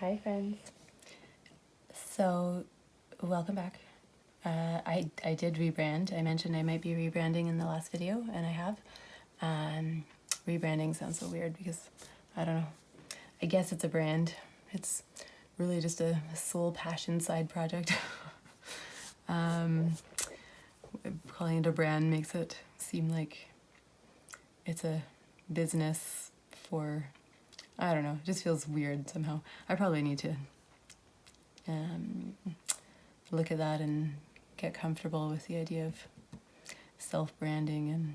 Hi friends. So welcome back. I did rebrand. I mentioned I might be rebranding in the last video, and I have. Rebranding sounds so weird because I don't know. I guess it's a brand. It's really just a soul passion side project. Calling it a brand makes it seem like it's a business for, I don't know, it just feels weird somehow. I probably need to look at that and get comfortable with the idea of self-branding and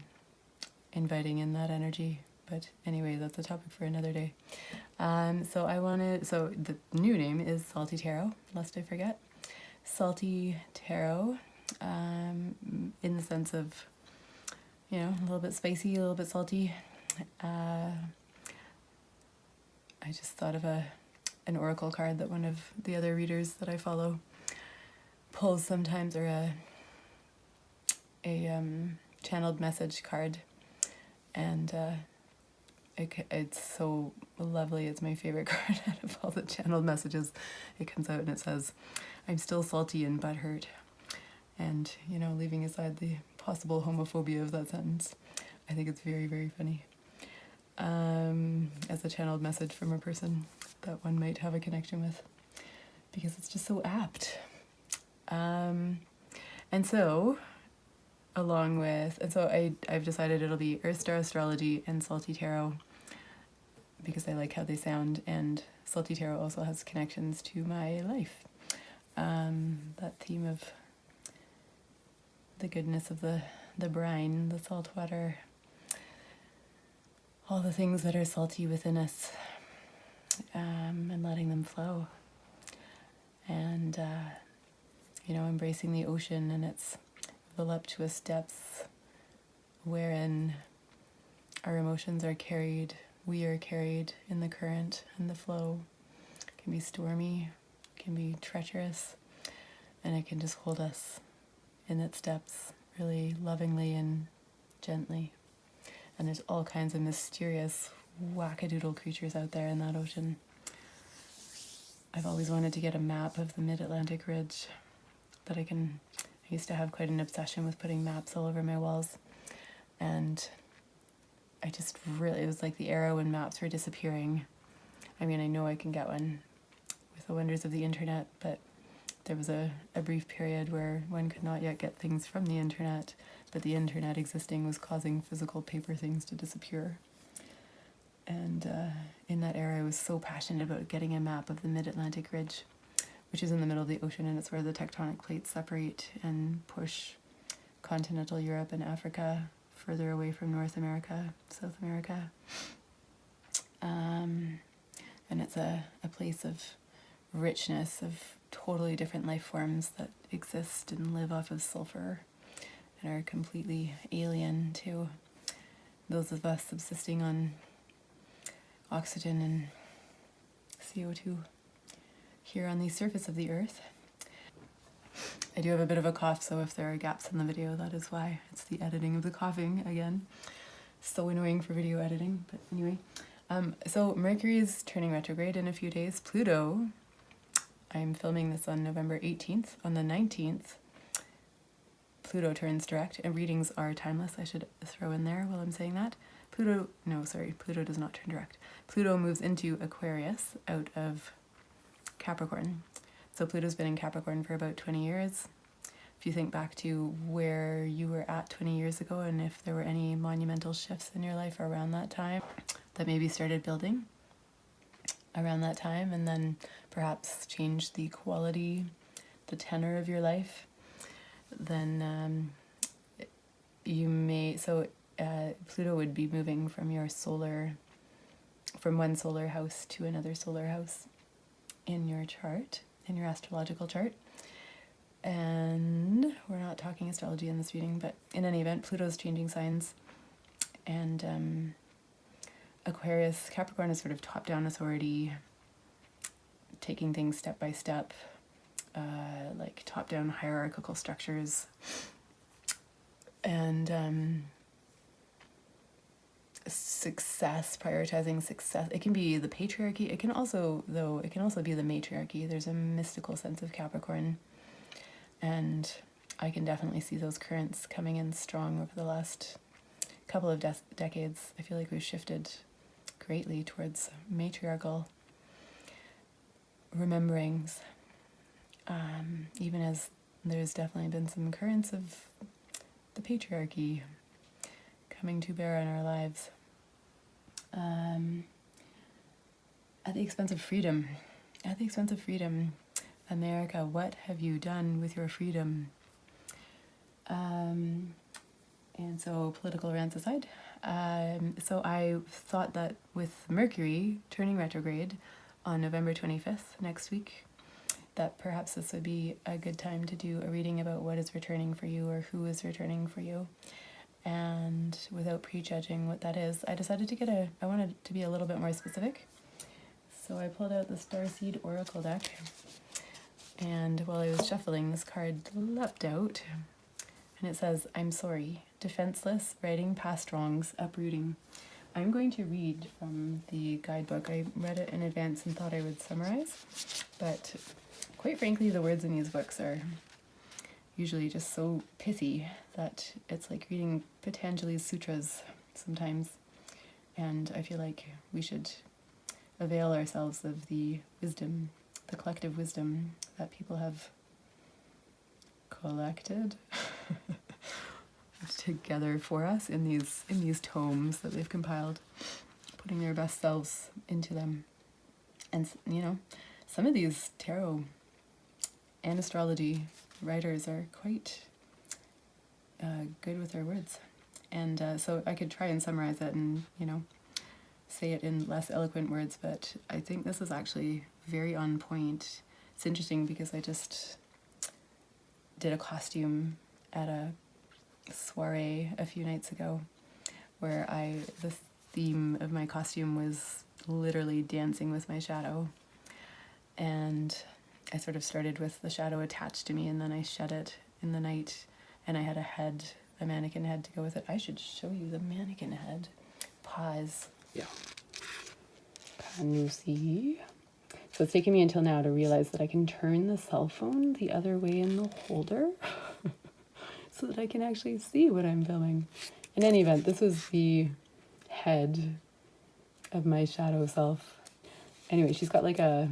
inviting in that energy. But anyway, that's a topic for another day. So the new name is Salty Tarot, lest I forget. Salty Tarot, in the sense of, you know, a little bit spicy, a little bit salty. I just thought of an oracle card that one of the other readers that I follow pulls sometimes, or a channeled message card, and it's so lovely. It's my favorite card out of all the channeled messages. It comes out and it says, "I'm still salty and butthurt," and, you know, leaving aside the possible homophobia of that sentence, I think it's very, very funny. As a channeled message from a person that one might have a connection with, because it's just so apt. And so I've decided it'll be EarthStar Astrology and Salty Tarot, because I like how they sound, and Salty Tarot also has connections to my life. That theme of the goodness of the brine, the salt water, all the things that are salty within us, and letting them flow. And, you know, embracing the ocean and its voluptuous depths, wherein our emotions are carried, we are carried in the current and the flow. It can be stormy, it can be treacherous, and it can just hold us in its depths really lovingly and gently. And there's all kinds of mysterious wackadoodle creatures out there in that ocean. I've always wanted to get a map of the Mid-Atlantic Ridge that I used to have quite an obsession with putting maps all over my walls. And I just really, it was like the era when maps were disappearing. I mean, I know I can get one with the wonders of the internet, but there was a brief period where one could not yet get things from the internet, but the internet existing was causing physical paper things to disappear. And in that era, I was so passionate about getting a map of the Mid-Atlantic Ridge, which is in the middle of the ocean, and it's where the tectonic plates separate and push continental Europe and Africa further away from North America, South America. And it's a place of richness, of totally different life forms that exist and live off of sulfur and are completely alien to those of us subsisting on oxygen and CO2 here on the surface of the earth. I do have a bit of a cough, so if there are gaps in the video, that is why. It's the editing of the coughing again. So annoying for video editing, but anyway. So Mercury is turning retrograde in a few days. Pluto, I'm filming this on November 18th. On the 19th, Pluto turns direct, and readings are timeless. I should throw in there while I'm saying that. Pluto does not turn direct. Pluto moves into Aquarius out of Capricorn. So Pluto's been in Capricorn for about 20 years. If you think back to where you were at 20 years ago, and if there were any monumental shifts in your life around that time that maybe started building around that time, and then perhaps changed the quality, the tenor of your life, then Pluto would be moving from one solar house to another solar house in your chart, in your astrological chart. And we're not talking astrology in this reading, but in any event, Pluto's changing signs, and Aquarius, Capricorn is sort of top-down authority, taking things step by step, like top-down hierarchical structures. And success, prioritizing success. It can be the patriarchy. It can also be the matriarchy. There's a mystical sense of Capricorn, and I can definitely see those currents coming in strong over the last couple of decades. I feel like we've shifted greatly towards matriarchal rememberings, even as there's definitely been some currents of the patriarchy coming to bear on our lives, at the expense of freedom. At the expense of freedom. America, what have you done with your freedom? And so, political rants aside, so I thought that with Mercury turning retrograde on November 25th, next week, that perhaps this would be a good time to do a reading about what is returning for you or who is returning for you. And without prejudging what that is, I decided to I wanted to be a little bit more specific. So I pulled out the Starseed Oracle deck, and while I was shuffling, this card leapt out, and it says, I'm sorry, defenseless, writing past wrongs, uprooting. I'm going to read from the guidebook. I read it in advance and thought I would summarize, but quite frankly, the words in these books are usually just so pithy that it's like reading Patanjali's sutras sometimes, and I feel like we should avail ourselves of the wisdom, the collective wisdom that people have collected together for us in these tomes that they've compiled, putting their best selves into them. And you know, some of these tarot and astrology writers are quite good with their words, and so I could try and summarize it and, you know, say it in less eloquent words, but I think this is actually very on point. It's interesting because I just did a costume at a soiree a few nights ago where the theme of my costume was literally dancing with my shadow, and I sort of started with the shadow attached to me, and then I shed it in the night, and I had a mannequin head to go with it. I should show you the mannequin head. Pause. Yeah. Can you see? So it's taken me until now to realize that I can turn the cell phone the other way in the holder so that I can actually see what I'm filming. In any event, this was the head of my shadow self. Anyway, she's got like a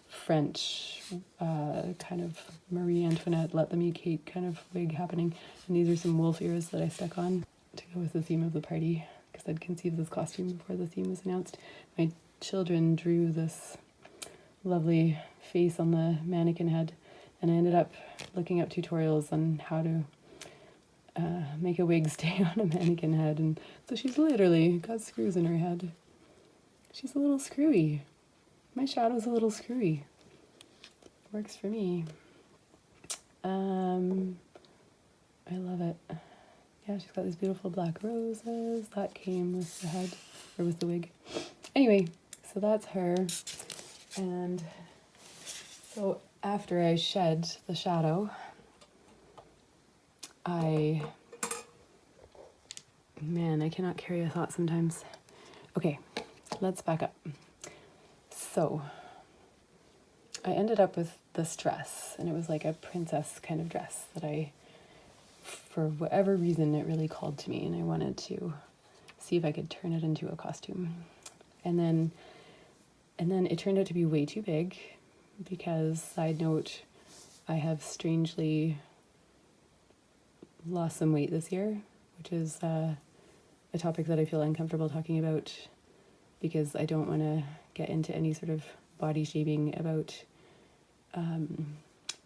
French kind of Marie Antoinette, let them eat cake kind of wig happening. And these are some wolf ears that I stuck on to go with the theme of the party, because I'd conceived this costume before the theme was announced. My children drew this lovely face on the mannequin head, and I ended up looking up tutorials on how to make a wig stay on a mannequin head, and so she's literally got screws in her head. She's a little screwy. My shadow's a little screwy. Works for me. I love it. Yeah, she's got these beautiful black roses. That came with the head, or with the wig. Anyway, so that's her. And so after I shed the shadow, I cannot carry a thought sometimes. Okay, let's back up. So I ended up with this dress, and it was like a princess kind of dress that for whatever reason, it really called to me, and I wanted to see if I could turn it into a costume. And then it turned out to be way too big, because, side note, I have strangely lost some weight this year, which is a topic that I feel uncomfortable talking about, because I don't want to get into any sort of body shaming about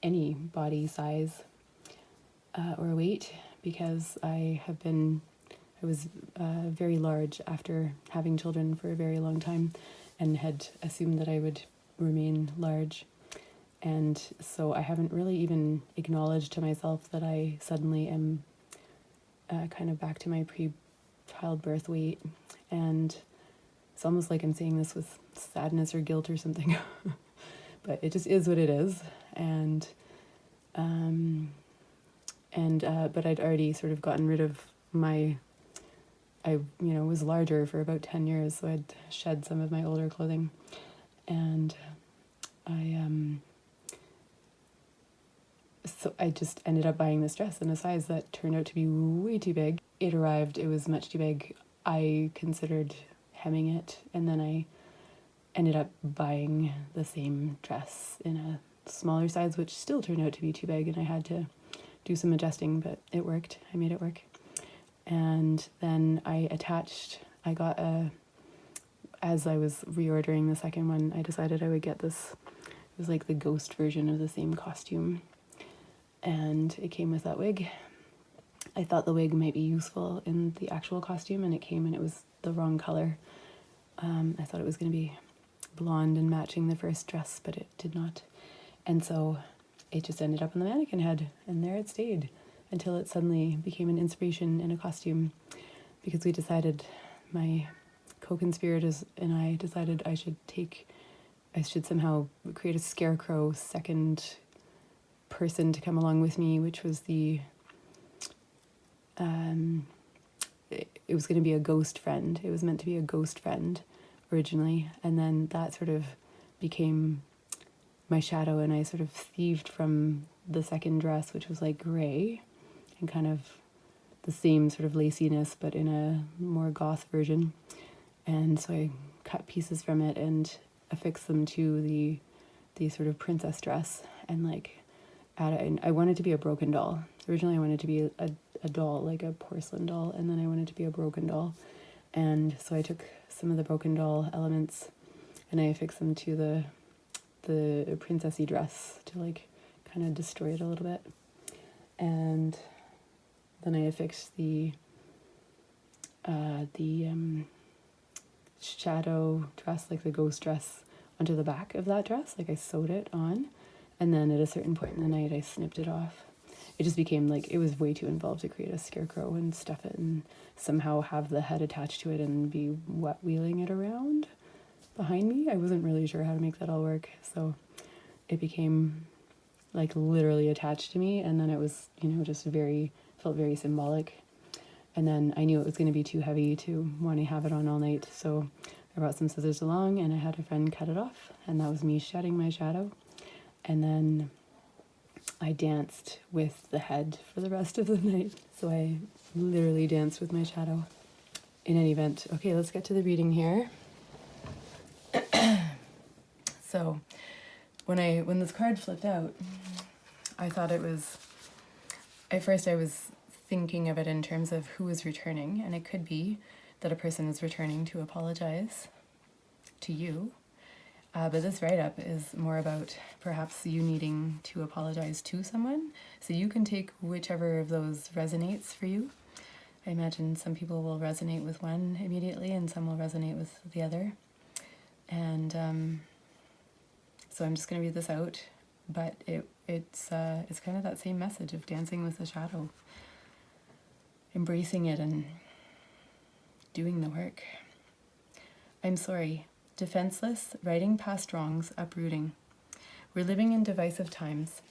any body size or weight, because I was very large after having children for a very long time, and had assumed that I would remain large. And so I haven't really even acknowledged to myself that I suddenly am kind of back to my pre-childbirth weight. And it's almost like I'm saying this with sadness or guilt or something. But it just is what it is. And but I'd already sort of gotten rid of my I was larger for about 10 years, so I'd shed some of my older clothing. And so I just ended up buying this dress in a size that turned out to be way too big. It arrived, it was much too big. I considered hemming it, and then I ended up buying the same dress in a smaller size, which still turned out to be too big, and I had to do some adjusting, but it worked. I made it work. And then as I was reordering the second one, I decided I would get this. It was like the ghost version of the same costume, and it came with that wig. I thought the wig might be useful in the actual costume, and it came and it was the wrong color. I thought it was going to be blonde and matching the first dress, but it did not. And so it just ended up on the mannequin head, and there it stayed until it suddenly became an inspiration in a costume, because we decided, my co-conspirators and I decided I should somehow create a scarecrow second person to come along with me, which was it was going to be a ghost friend. It was meant to be a ghost friend originally, and then that sort of became my shadow, and I sort of thieved from the second dress, which was like gray and kind of the same sort of laciness, but in a more goth version. And so I cut pieces from it and affixed them to the sort of princess dress, and like I wanted to be a broken doll. Originally I wanted to be a doll, like a porcelain doll, and then I wanted to be a broken doll. And so I took some of the broken doll elements and I affixed them to the princessy dress to like kind of destroy it a little bit. And then I affixed the shadow dress, like the ghost dress, onto the back of that dress. Like I sewed it on, and then at a certain point in the night I snipped it off. It just became like, it was way too involved to create a scarecrow and stuff it and somehow have the head attached to it and be wheeling it around behind me. I wasn't really sure how to make that all work, so it became like literally attached to me, and then it was, just felt very symbolic. And then I knew it was going to be too heavy to want to have it on all night, so I brought some scissors along and I had a friend cut it off, and that was me shedding my shadow. And then I danced with the head for the rest of the night. So I literally danced with my shadow. In any event, okay, let's get to the reading here. So when this card flipped out, I thought it was, at first I was thinking of it in terms of who is returning, and it could be that a person is returning to apologize to you. But this write-up is more about perhaps you needing to apologize to someone. So you can take whichever of those resonates for you. I imagine some people will resonate with one immediately and some will resonate with the other. And so I'm just going to read this out. But it's kind of that same message of dancing with the shadow. Embracing it and doing the work. I'm sorry. Defenseless, writing past wrongs, uprooting. We're living in divisive times.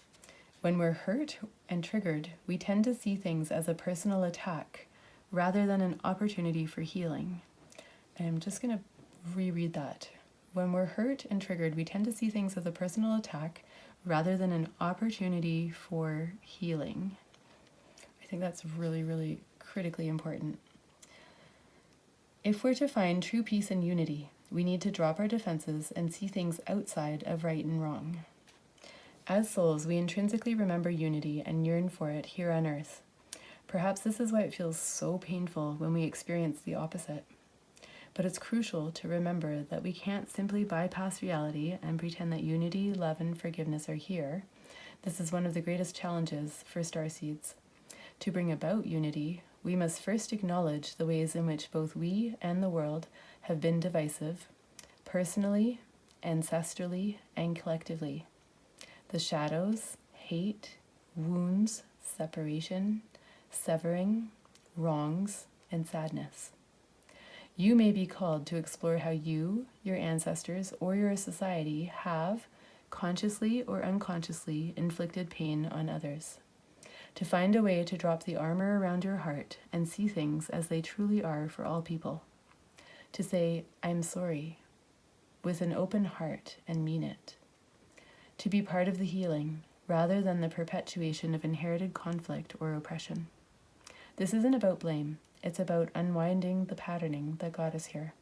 When we're hurt and triggered, we tend to see things as a personal attack rather than an opportunity for healing. And I'm just going to reread that. When we're hurt and triggered, we tend to see things as a personal attack rather than an opportunity for healing. I think that's really, really critically important. If we're to find true peace and unity, we need to drop our defenses and see things outside of right and wrong. As souls, we intrinsically remember unity and yearn for it here on earth. Perhaps this is why it feels so painful when we experience the opposite. But it's crucial to remember that we can't simply bypass reality and pretend that unity, love, and forgiveness are here. This is one of the greatest challenges for starseeds. To bring about unity, we must first acknowledge the ways in which both we and the world have been divisive, personally, ancestrally, and collectively. The shadows, hate, wounds, separation, severing, wrongs, and sadness. You may be called to explore how you, your ancestors, or your society have, consciously or unconsciously, inflicted pain on others. to find a way to drop the armor around your heart and see things as they truly are for all people. To say, I'm sorry, with an open heart and mean it. To be part of the healing, rather than the perpetuation of inherited conflict or oppression. This isn't about blame, it's about unwinding the patterning that got us here.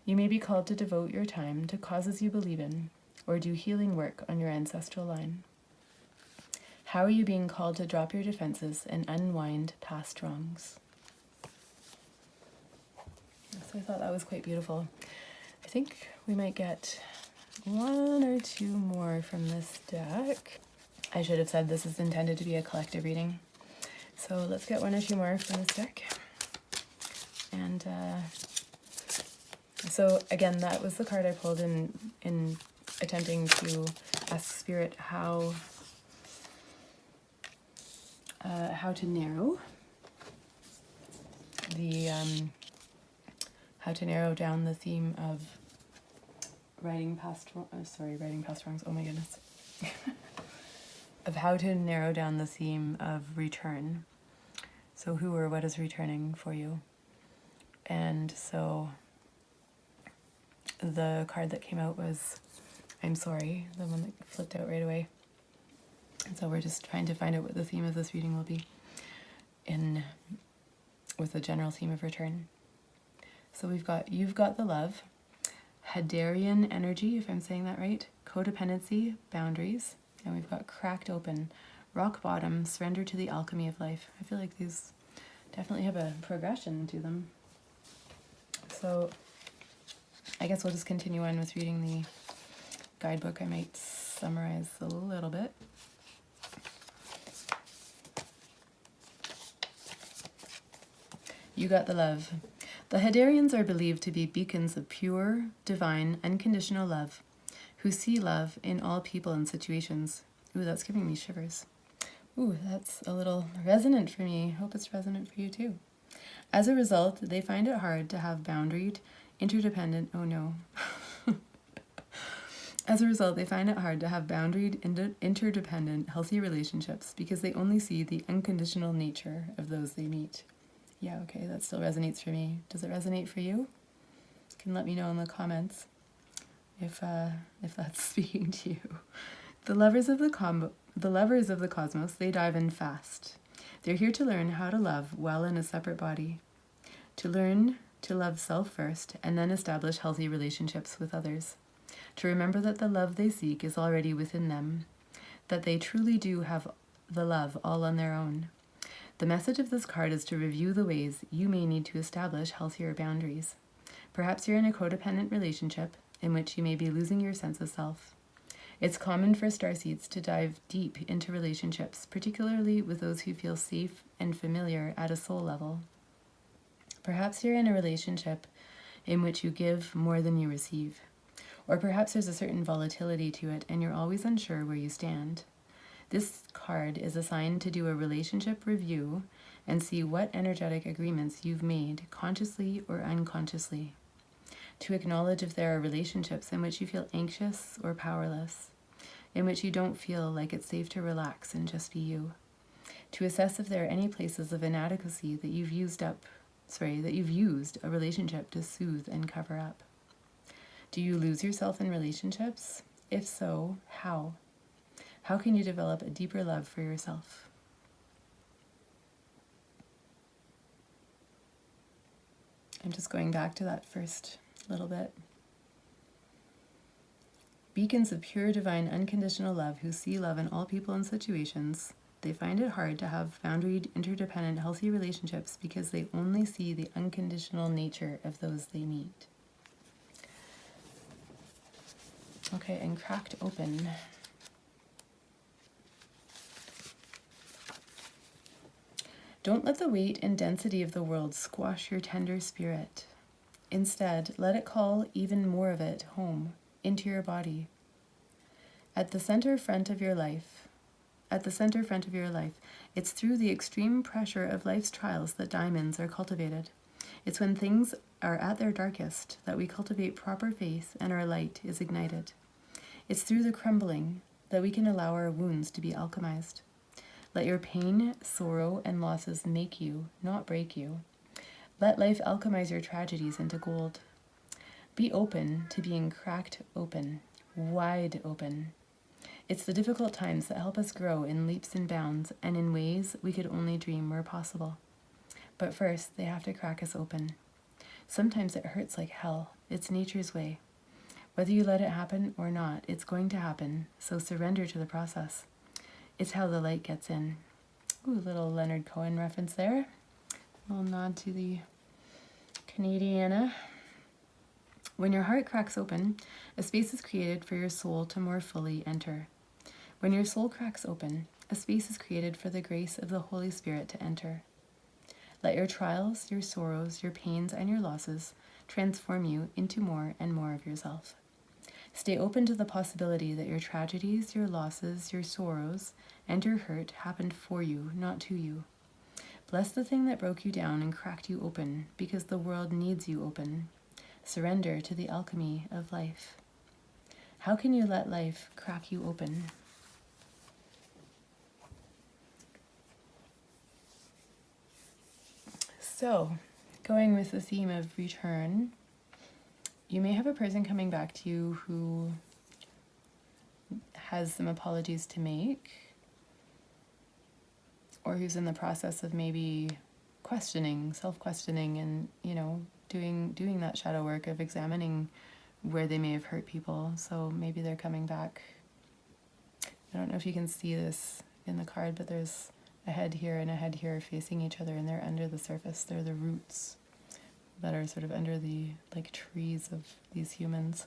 You may be called to devote your time to causes you believe in, or do healing work on your ancestral line. How are you being called to drop your defenses and unwind past wrongs? So I thought that was quite beautiful. I think we might get one or two more from this deck. I should have said this is intended to be a collective reading. So let's get one or two more from this deck. And so again, that was the card I pulled in attempting to ask Spirit how to narrow the how to narrow down the theme of writing past wrongs. Oh my goodness. Of how to narrow down the theme of return. So who or what is returning for you? And so the card that came out was I'm sorry, the one that flipped out right away. And so we're just trying to find out what the theme of this reading will be with the general theme of return. So we've got You've Got the Love, Hadarian Energy, if I'm saying that right, Codependency, Boundaries, and we've got Cracked Open, Rock Bottom, Surrender to the Alchemy of Life. I feel like these definitely have a progression to them. So I guess we'll just continue on with reading the guidebook. I might summarize a little bit. You Got the Love. The Hadarians are believed to be beacons of pure, divine, unconditional love, who see love in all people and situations. Ooh, that's giving me shivers. Ooh, that's a little resonant for me. Hope it's resonant for you too. As a result, they find it hard to have boundaried, interdependent, oh no. As a result, they find it hard to have boundaried, interdependent, healthy relationships because they only see the unconditional nature of those they meet. Yeah, okay, that still resonates for me. Does it resonate for you? You can let me know in the comments if that's speaking to you. The lovers of the cosmos, they dive in fast. They're here to learn how to love well in a separate body, to learn to love self first, and then establish healthy relationships with others, to remember that the love they seek is already within them, that they truly do have the love all on their own. The message of this card is to review the ways you may need to establish healthier boundaries. Perhaps you're in a codependent relationship in which you may be losing your sense of self. It's common for starseeds to dive deep into relationships, particularly with those who feel safe and familiar at a soul level. Perhaps you're in a relationship in which you give more than you receive. Or perhaps there's a certain volatility to it and you're always unsure where you stand. This card is assigned to do a relationship review and see what energetic agreements you've made, consciously or unconsciously. To acknowledge if there are relationships in which you feel anxious or powerless, in which you don't feel like it's safe to relax and just be you. To assess if there are any places of inadequacy that you've used a relationship to soothe and cover up. Do you lose yourself in relationships? If so, how? How can you develop a deeper love for yourself? I'm just going back to that first little bit. Beacons of pure, divine, unconditional love who see love in all people and situations. They find it hard to have boundaried, interdependent, healthy relationships because they only see the unconditional nature of those they meet. Okay, and Cracked Open. Don't let the weight and density of the world squash your tender spirit. Instead, let it call even more of it home, into your body. At the center front of your life, it's through the extreme pressure of life's trials that diamonds are cultivated. It's when things are at their darkest that we cultivate proper faith and our light is ignited. It's through the crumbling that we can allow our wounds to be alchemized. Let your pain, sorrow, and losses make you, not break you. Let life alchemize your tragedies into gold. Be open to being cracked open, wide open. It's the difficult times that help us grow in leaps and bounds and in ways we could only dream were possible. But first, they have to crack us open. Sometimes it hurts like hell. It's nature's way. Whether you let it happen or not, it's going to happen, so surrender to the process. It's how the light gets in. Ooh, little Leonard Cohen reference there. A little nod to the Canadiana. When your heart cracks open, a space is created for your soul to more fully enter. When your soul cracks open, a space is created for the grace of the Holy Spirit to enter. Let your trials, your sorrows, your pains, and your losses transform you into more and more of yourself. Stay open to the possibility that your tragedies, your losses, your sorrows, and your hurt happened for you, not to you. Bless the thing that broke you down and cracked you open, because the world needs you open. Surrender to the alchemy of life. How can you let life crack you open? So, going with the theme of return, you may have a person coming back to you who has some apologies to make, or who's in the process of maybe questioning, self-questioning, and, doing that shadow work of examining where they may have hurt people. So maybe they're coming back. I don't know if you can see this in the card, but there's a head here and a head here facing each other, and they're under the surface. They're the roots that are sort of under the trees of these humans.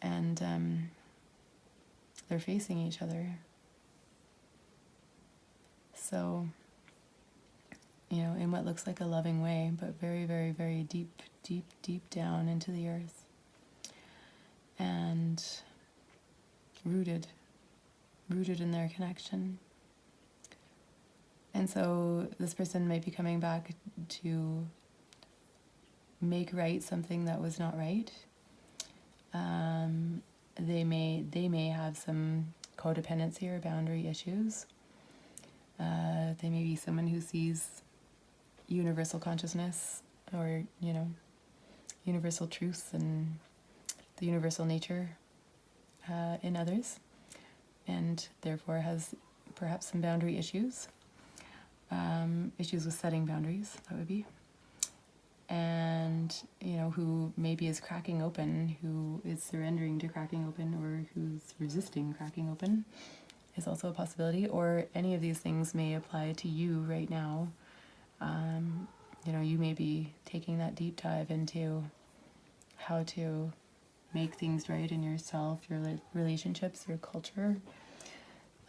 And they're facing each other. So, in what looks like a loving way, but very, very, very deep, deep, deep down into the earth. And rooted in their connection. And so this person might be coming back to make right something that was not right. They may have some codependency or boundary issues. They may be someone who sees universal consciousness or, universal truth and the universal nature in others, and therefore has perhaps some boundary issues. Issues with setting boundaries, that would be. And, who maybe is cracking open, who is surrendering to cracking open, or who's resisting cracking open is also a possibility. Or any of these things may apply to you right now. You may be taking that deep dive into how to make things right in yourself, your relationships, your culture.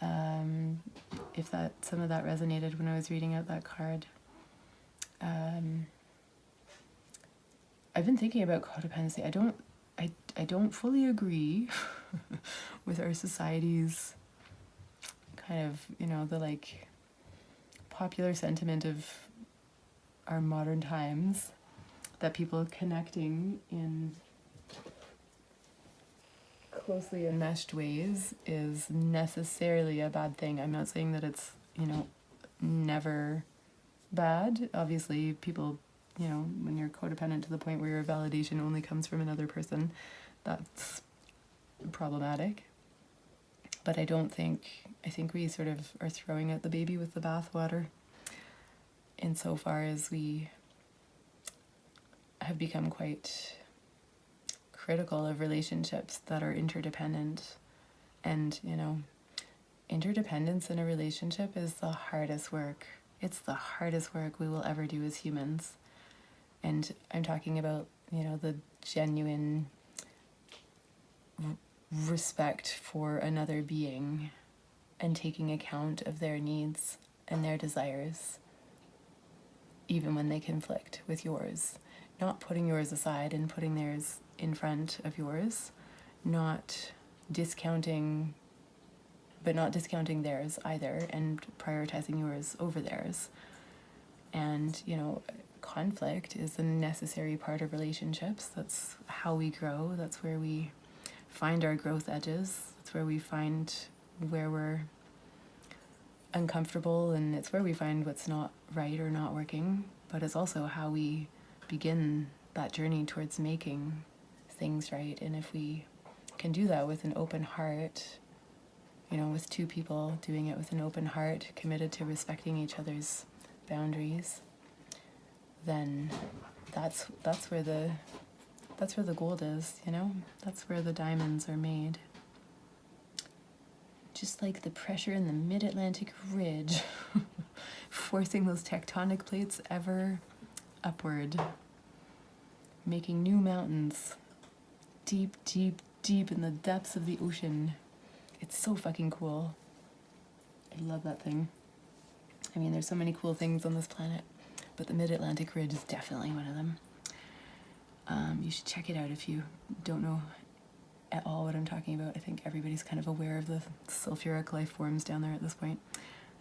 If some of that resonated when I was reading out that card. I've been thinking about codependency. I don't fully agree with our society's kind of, the popular sentiment of our modern times, that people connecting in closely enmeshed ways is necessarily a bad thing. I'm not saying that it's, never bad. Obviously, people, when you're codependent to the point where your validation only comes from another person, that's problematic. But I think we sort of are throwing out the baby with the bathwater insofar as we have become quite critical of relationships that are interdependent. And, interdependence in a relationship is the hardest work. It's the hardest work we will ever do as humans. And I'm talking about, the genuine respect for another being and taking account of their needs and their desires, even when they conflict with yours. Not putting yours aside and putting theirs in front of yours, not discounting theirs either, and prioritizing yours over theirs. And, conflict is a necessary part of relationships. That's how we grow. That's where we find our growth edges. That's where we find where we're uncomfortable, and it's where we find what's not right or not working, but it's also how we begin that journey towards making things right. And if we can do that with an open heart, you know, with two people doing it with an open heart, committed to respecting each other's boundaries, then that's where the gold is, you know? That's where the diamonds are made. Just like the pressure in the mid-Atlantic ridge, forcing those tectonic plates ever upward, making new mountains deep, deep, deep in the depths of the ocean. It's so fucking cool. I love that thing. I mean, there's so many cool things on this planet, but the mid-Atlantic ridge is definitely one of them. You should check it out if you don't know at all what I'm talking about. I think everybody's kind of aware of the sulfuric life forms down there at this point,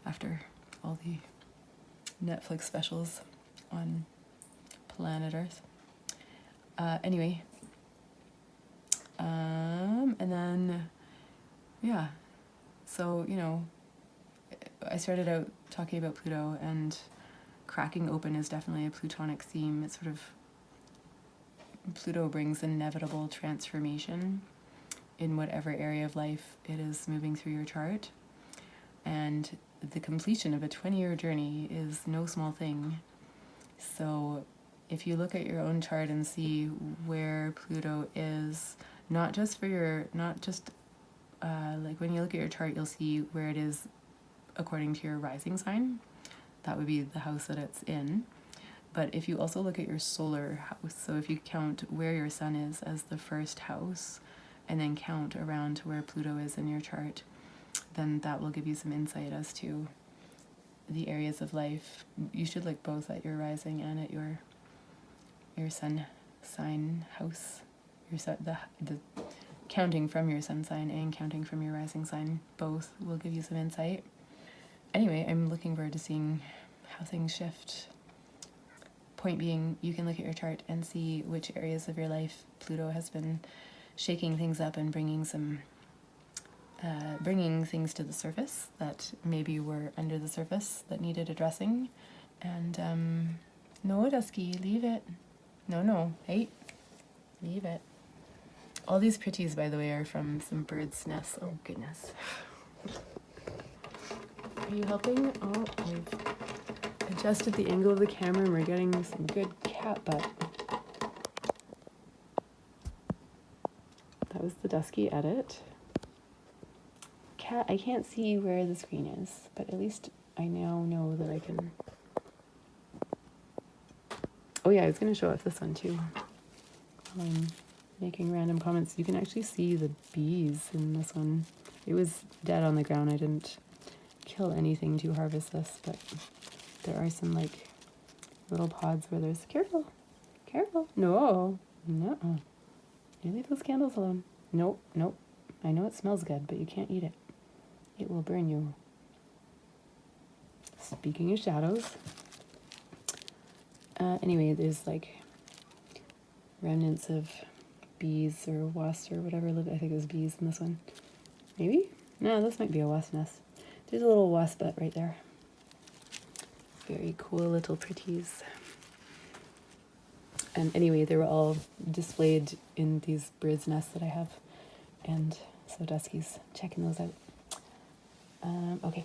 after all the Netflix specials on planet Earth. Anyway, and then, yeah, so, you know, I started out talking about Pluto, and cracking open is definitely a Plutonic theme. It's sort of, Pluto brings inevitable transformation in whatever area of life it is moving through your chart. And the completion of a 20-year journey is no small thing. So if you look at your own chart and see where Pluto is, not just for your, like when you look at your chart, you'll see where it is according to your rising sign. That would be the house that it's in. But if you also look at your solar house, so if you count where your sun is as the first house, and then count around to where Pluto is in your chart, then that will give you some insight as to the areas of life. You should look both at your rising and at your sun sign house. Your sun, the counting from your sun sign and counting from your rising sign, both will give you some insight. Anyway, I'm looking forward to seeing how things shift. Point being, you can look at your chart and see which areas of your life Pluto has been shaking things up and bringing things to the surface that maybe were under the surface that needed addressing. And no, Dusky, leave it. No, hey, leave it. All these pretties, by the way, are from some bird's nests. Oh goodness. Are you helping? Oh, we've adjusted the angle of the camera and we're getting some good cat butt. That was the Dusky edit. Cat, I can't see where the screen is, but at least I now know that I can. Oh yeah, I was going to show off this one too. Making random comments. You can actually see the bees in this one. It was dead on the ground. I didn't kill anything to harvest this, but there are some like little pods where there's careful, no, you leave those candles alone. Nope, I know it smells good, but you can't eat it. It will burn you. Speaking of shadows, anyway, there's like remnants of bees or wasps or whatever. I think it was bees in this one. Maybe? No, this might be a wasp nest. There's a little wasp butt right there. Very cool little pretties. And anyway, they were all displayed in these bird's nests that I have. And so Dusky's checking those out. Okay.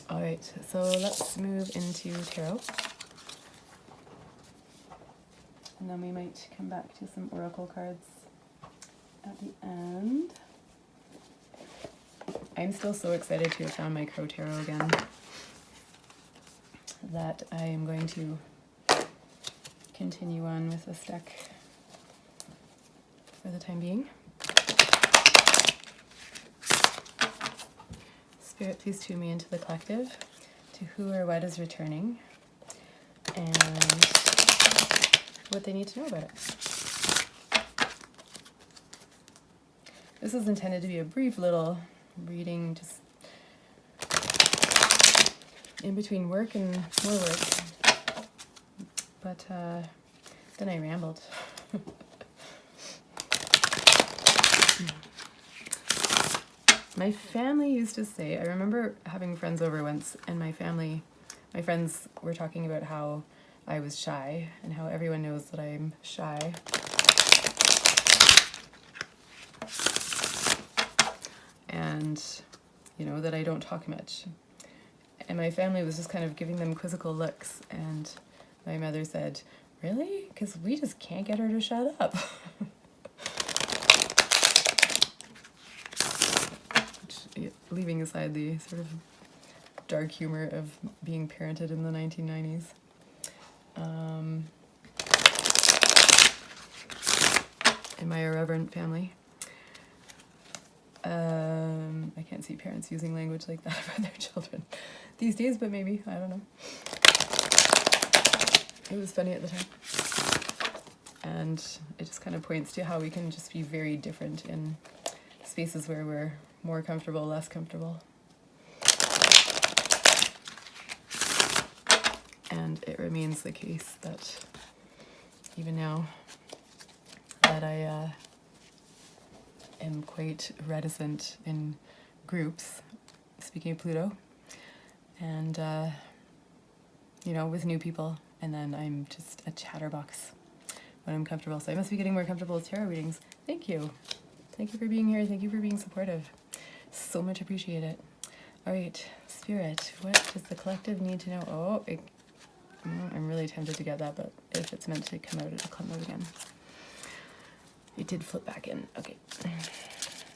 All right, so let's move into tarot. And then we might come back to some oracle cards at the end. I'm still so excited to have found my Crow Tarot again that I am going to continue on with this deck for the time being. Spirit, please tune me into the collective, to who or what is returning, and what they need to know about it. This is intended to be a brief little reading, just in between work and more work. But then I rambled. My family used to say, I remember having friends over once, and my friends were talking about how I was shy and how everyone knows that I'm shy. And, you know, that I don't talk much. And my family was just kind of giving them quizzical looks, and my mother said, "Really? Because we just can't get her to shut up." Leaving aside the sort of dark humor of being parented in the 1990s. In my irreverent family. I can't see parents using language like that about their children these days, but maybe, I don't know. It was funny at the time. And it just kind of points to how we can just be very different in spaces where we're more comfortable, less comfortable. And it remains the case that even now that I am quite reticent in groups, speaking of Pluto, and you know, with new people, and then I'm just a chatterbox when I'm comfortable. So I must be getting more comfortable with tarot readings. Thank you. Thank you for being here. Thank you for being supportive. So much appreciate it. All right, Spirit, what does the collective need to know? I'm really tempted to get that, but if it's meant to come out, it'll come out again. It did flip back in. Okay.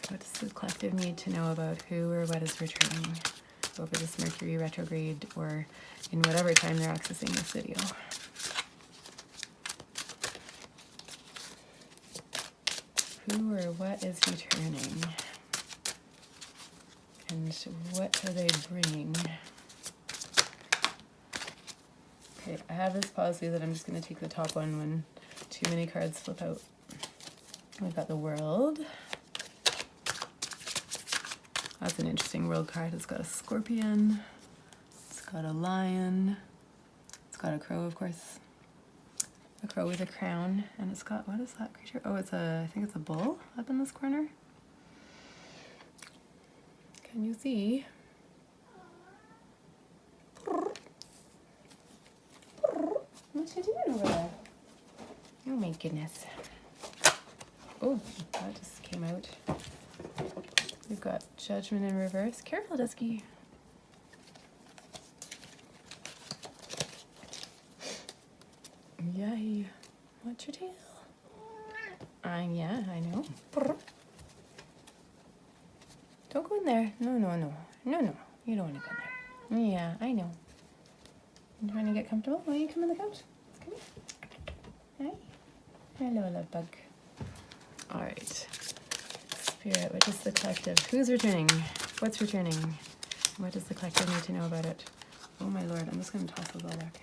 What does the collective need to know about who or what is returning over this Mercury retrograde, or in whatever time they're accessing this video? Who or what is returning? And what are they bringing? Okay, I have this policy that I'm just going to take the top one when too many cards flip out. We've got the World. That's an interesting World card. It's got a scorpion. It's got a lion. It's got a crow, of course. A crow with a crown. And it's got, what is that creature? Oh, I think it's a bull up in this corner. Can you see? What you doing over there? Oh my goodness. Oh, that just came out. We've got Judgment in reverse. Careful, Dusky. Yay. What's your tail? Yeah, I know. Don't go in there. No. You don't want to go in there. Yeah, I know. You trying to get comfortable? Why don't you come on the couch? Come here. Hi. Hello, love bug. All right. Spirit, what is the collective? Who's returning? What's returning? What does the collective need to know about it? Oh my lord, I'm just going to toss those all back.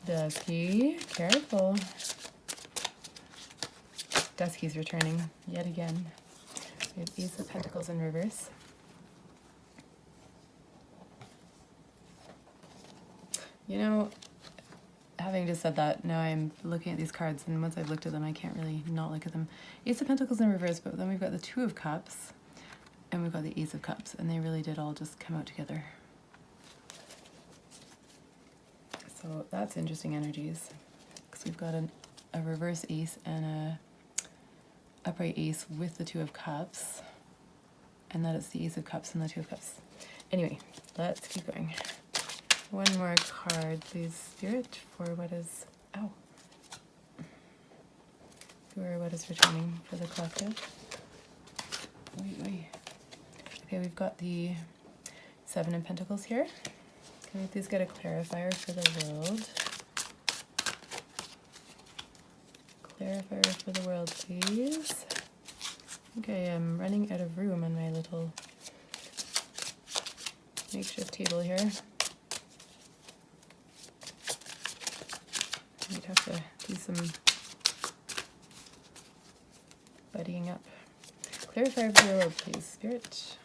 Dusky, careful. Dusky's returning yet again. We have Ace of Pentacles in reverse. You know, having just said that, now I'm looking at these cards, and once I've looked at them, I can't really not look at them. Ace of Pentacles in reverse, but then we've got the Two of Cups, and we've got the Ace of Cups, and they really did all just come out together. So that's interesting energies, because we've got a reverse ace and a upright ace with the Two of Cups, and that it's the Ace of Cups and the Two of Cups. Anyway, let's keep going. One more card, please, Spirit, for what is... Ow. For what is returning for the collective. Wait. Okay, we've got the Seven of Pentacles here. Can we please get a clarifier for the World? Clarifier for the World, please. Okay, I'm running out of room on my little makeshift table here. Might have to do some buddying up. Clarifier for the World, please, Spirit.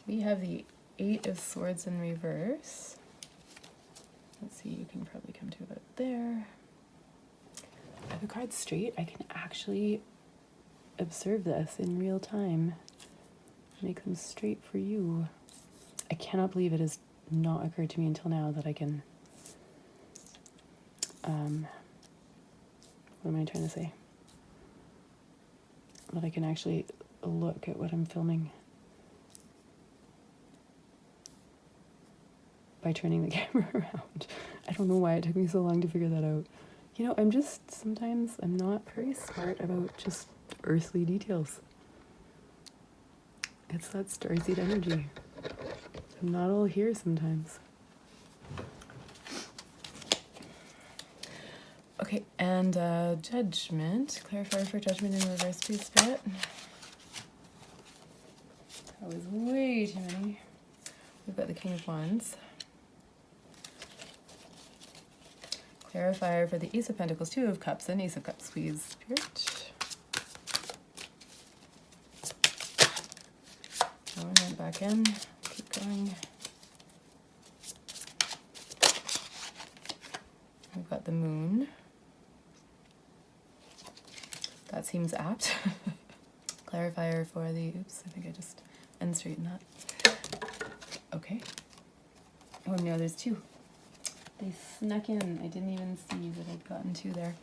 We have the Eight of Swords in reverse. Let's see, you can probably come to about there. I have a card straight. I can actually observe this in real time. make them straight for you. I cannot believe it has not occurred to me until now that I can, what am I trying to say? That I can actually look at what I'm filming by turning the camera around. I don't know why it took me so long to figure that out. You know, sometimes I'm not very smart about just earthly details. It's that starseed energy. I'm not all here sometimes. Okay, and judgment. Clarifier for judgment in reverse, please, Spirit. That was way too many. We've got the King of Wands. Clarifier for the Ace of Pentacles, Two of Cups, and Ace of Cups, please, Spirit. Oh, and then back in. Keep going. We've got the Moon. That seems apt. Clarifier for the, oops, I think I just straightened that. Okay. Oh no, there's two. They snuck in. I didn't even see that I'd gotten two there.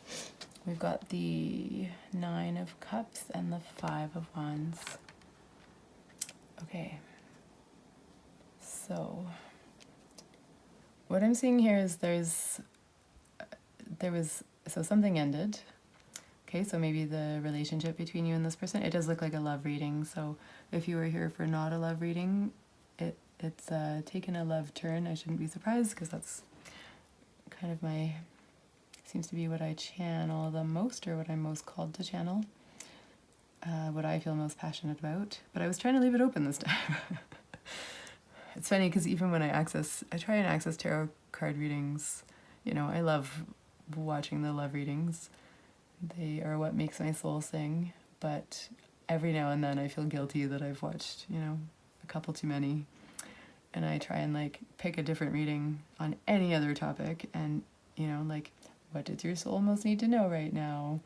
We've got the Nine of Cups and the Five of Wands. Okay. So, what I'm seeing here is so something ended. Okay, so maybe the relationship between you and this person. It does look like a love reading, so if you were here for not a love reading, it's taken a love turn. I shouldn't be surprised, because that's kind of seems to be what I channel the most, or what I'm most called to channel, what I feel most passionate about. But I was trying to leave it open this time. It's funny, because even when I try and access tarot card readings, you know, I love watching the love readings. They are what makes my soul sing, but every now and then I feel guilty that I've watched, you know, a couple too many, and I try and like pick a different reading on any other topic, and, you know, like, what does your soul most need to know right now?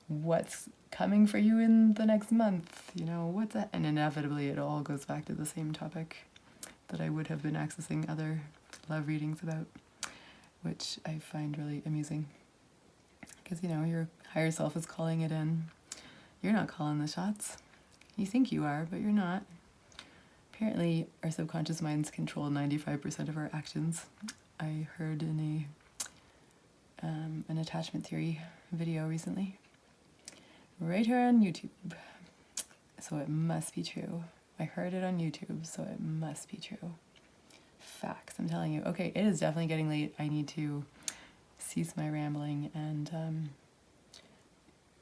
What's coming for you in the next month? You know, what's that? And inevitably it all goes back to the same topic that I would have been accessing other love readings about, which I find really amusing. Because, you know, your higher self is calling it in. You're not calling the shots. You think you are, but you're not. Apparently, our subconscious minds control 95% of our actions. I heard in an attachment theory video recently. Right here on YouTube. So it must be true. I heard it on YouTube, so it must be true. Facts, I'm telling you. Okay, it is definitely getting late. I need to cease my rambling, and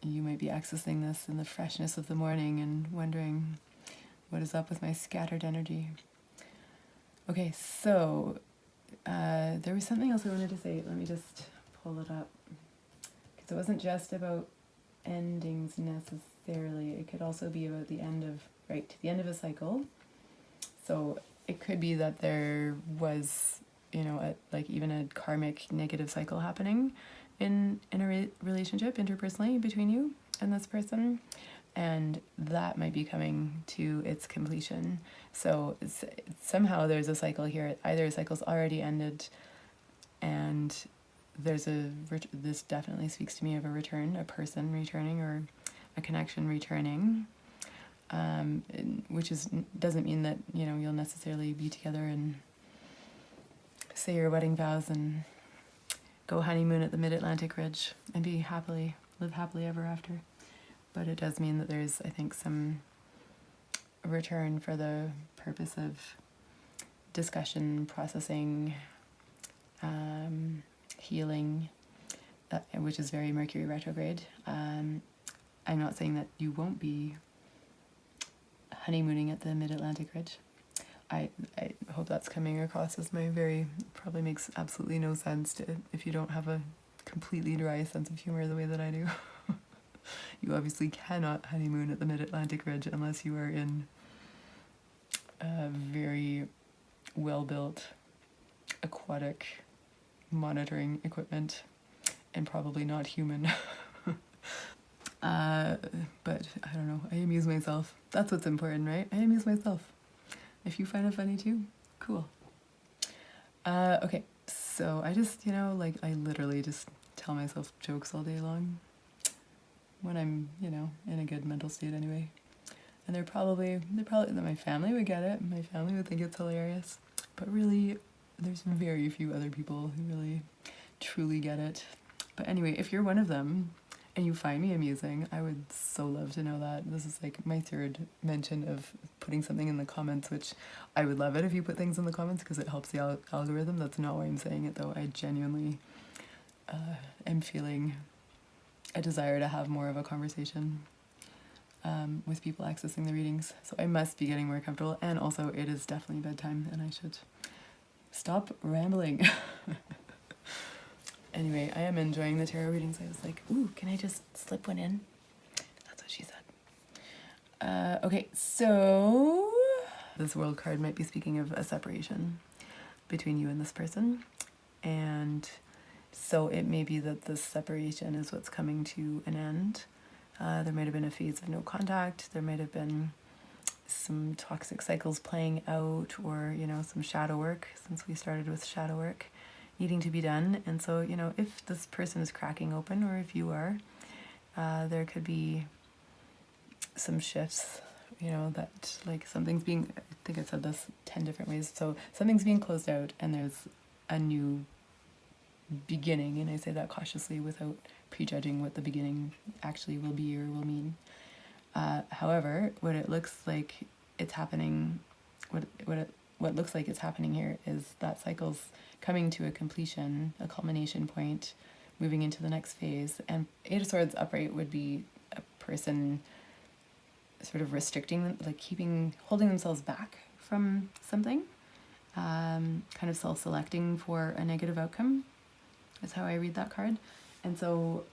you might be accessing this in the freshness of the morning and wondering what is up with my scattered energy. Okay, so there was something else I wanted to say. Let me just pull it up, because it wasn't just about endings necessarily. It could also be about the end of a cycle. So it could be that there was, you know, even a karmic negative cycle happening in a relationship interpersonally between you and this person, and that might be coming to its completion. So somehow there's a cycle here. Either a cycle's already ended, and this definitely speaks to me of a return, a person returning, or a connection returning, which doesn't mean that, you know, you'll necessarily be together and say your wedding vows and go honeymoon at the mid-Atlantic ridge and live happily ever after. But it does mean that there's, I think, some return for the purpose of discussion, processing, healing, which is very Mercury retrograde. I'm not saying that you won't be honeymooning at the mid-Atlantic ridge. I hope that's coming across as probably makes absolutely no sense if you don't have a completely dry sense of humor the way that I do. You obviously cannot honeymoon at the mid-Atlantic ridge unless you are in a very well-built aquatic monitoring equipment, and probably not human. But I don't know, I amuse myself. That's what's important, right? I amuse myself. If you find it funny too, cool. Okay, so I just, like I literally just tell myself jokes all day long when I'm, in a good mental state anyway. And they're probably, my family would get it. My family would think it's hilarious. But really, there's very few other people who really, truly get it. But anyway, if you're one of them and you find me amusing, I would so love to know that. This is like my third mention of putting something in the comments, which I would love it if you put things in the comments because it helps the algorithm. That's not why I'm saying it though. I genuinely am feeling a desire to have more of a conversation with people accessing the readings. So I must be getting more comfortable, and also it is definitely bedtime and I should stop rambling. Anyway, I am enjoying the tarot readings. I was like, ooh, can I just slip one in? That's what she said. Okay, so this world card might be speaking of a separation between you and this person. And so it may be that this separation is what's coming to an end. There might have been a phase of no contact. There might have been some toxic cycles playing out, or, some shadow work, since we started with shadow work needing to be done. And so, if this person is cracking open, or if you are, there could be some shifts, that like something's being, I think I said this 10 different ways. So something's being closed out and there's a new beginning. And I say that cautiously without prejudging what the beginning actually will be or will mean. However, what it looks like it's happening, what looks like it's happening here is that cycle's coming to a completion, a culmination point, moving into the next phase. And Eight of Swords upright would be a person sort of restricting, like holding themselves back from something, kind of self-selecting for a negative outcome. That's how I read that card. And so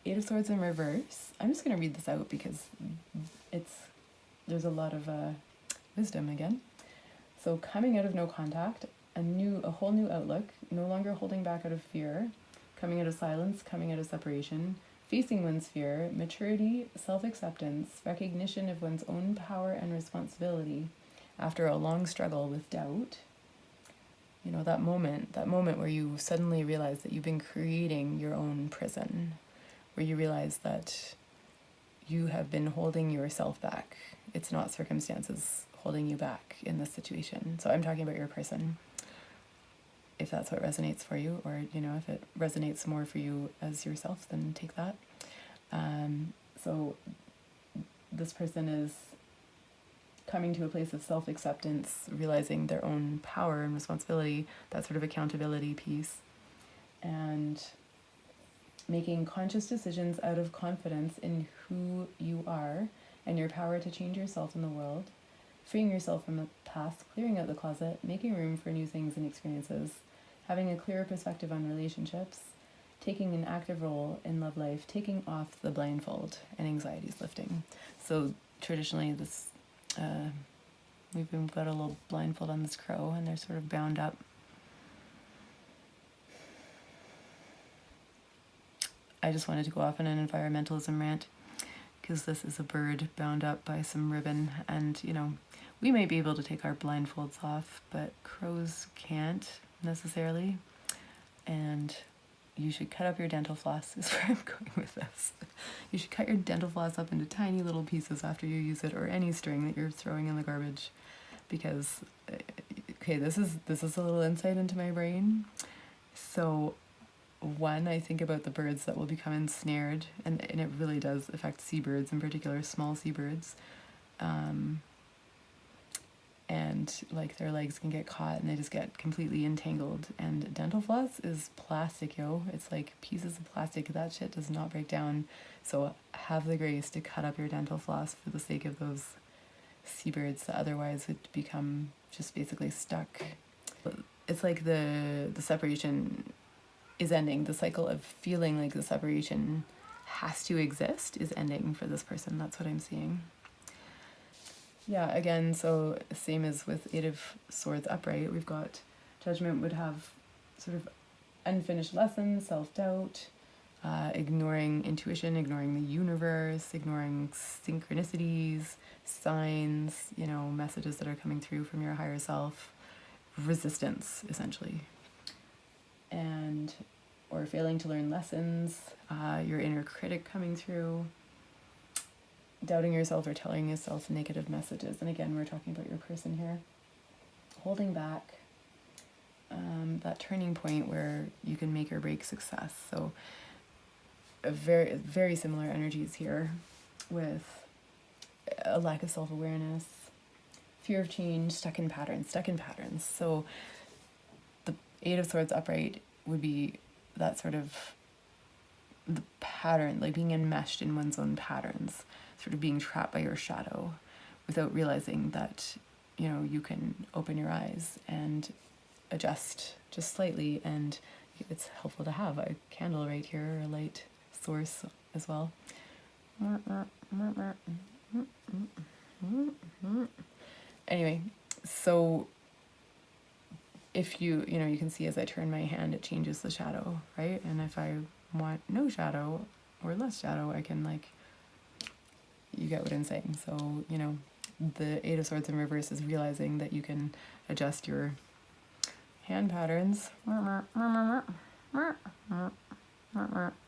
Eight of Swords in reverse. I'm just going to read this out because there's a lot of wisdom again. So coming out of no contact, a whole new outlook, no longer holding back out of fear, coming out of silence, coming out of separation, facing one's fear, maturity, self-acceptance, recognition of one's own power and responsibility after a long struggle with doubt. That moment where you suddenly realize that you've been creating your own prison, where you realize that you have been holding yourself back. It's not circumstances holding you back in this situation. So I'm talking about your person, if that's what resonates for you, or if it resonates more for you as yourself, then take that. So this person is coming to a place of self-acceptance, realizing their own power and responsibility, that sort of accountability piece, and making conscious decisions out of confidence in who you are and your power to change yourself in the world, freeing yourself from the past, clearing out the closet, making room for new things and experiences, having a clearer perspective on relationships, taking an active role in love life, taking off the blindfold, and anxieties lifting. So traditionally this, we've got a little blindfold on this crow and they're sort of bound up. I just wanted to go off on an environmentalism rant because this is a bird bound up by some ribbon, and we might be able to take our blindfolds off, but crows can't necessarily. And you should cut up your dental floss, is where I'm going with this. You should cut your dental floss up into tiny little pieces after you use it, or any string that you're throwing in the garbage, because okay, this is a little insight into my brain. So one, I think about the birds that will become ensnared, and it really does affect seabirds in particular, small seabirds, and like their legs can get caught and they just get completely entangled. And dental floss is plastic, it's like pieces of plastic. That shit does not break down. So have the grace to cut up your dental floss for the sake of those seabirds that otherwise would become just basically stuck. It's like the separation is ending. The cycle of feeling like the separation has to exist is ending for this person. That's what I'm seeing. Yeah, again, so same as with Eight of Swords upright, we've got Judgment would have sort of unfinished lessons, self-doubt, ignoring intuition, ignoring the universe, ignoring synchronicities, signs, you know, messages that are coming through from your higher self, resistance, essentially. And, or failing to learn lessons, your inner critic coming through, doubting yourself or telling yourself negative messages. And again, we're talking about your person here. Holding back, that turning point where you can make or break success. So very, very similar energies here, with a lack of self-awareness, fear of change, stuck in patterns. So the Eight of Swords upright would be that sort of the pattern, like being enmeshed in one's own patterns, sort of being trapped by your shadow without realizing that, you know, you can open your eyes and adjust just slightly. And it's helpful to have a candle right here, a light source as well. Anyway, so if you know, you can see as I turn my hand, it changes the shadow, right? And if I want no shadow or less shadow, I can, like, you get what I'm saying. So, you know, the Eight of Swords in reverse is realizing that you can adjust your hand patterns.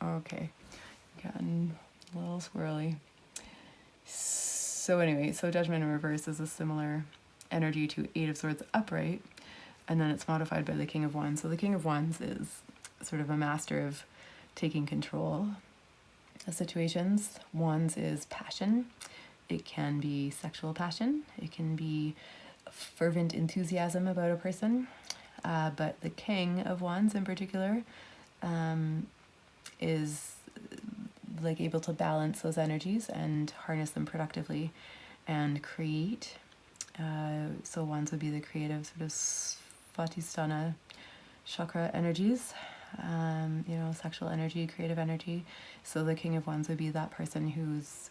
Okay, gotten a little squirrely. So anyway, so Judgment in reverse is a similar energy to Eight of Swords upright, and then it's modified by the King of Wands. So the King of Wands is sort of a master of taking control of situations. Wands is passion. It can be sexual passion. It can be fervent enthusiasm about a person. But the King of Wands in particular is like able to balance those energies and harness them productively and create. So Wands would be the creative sort of Svatisthana chakra energies, you know, sexual energy, creative energy. So the King of Wands would be that person who's,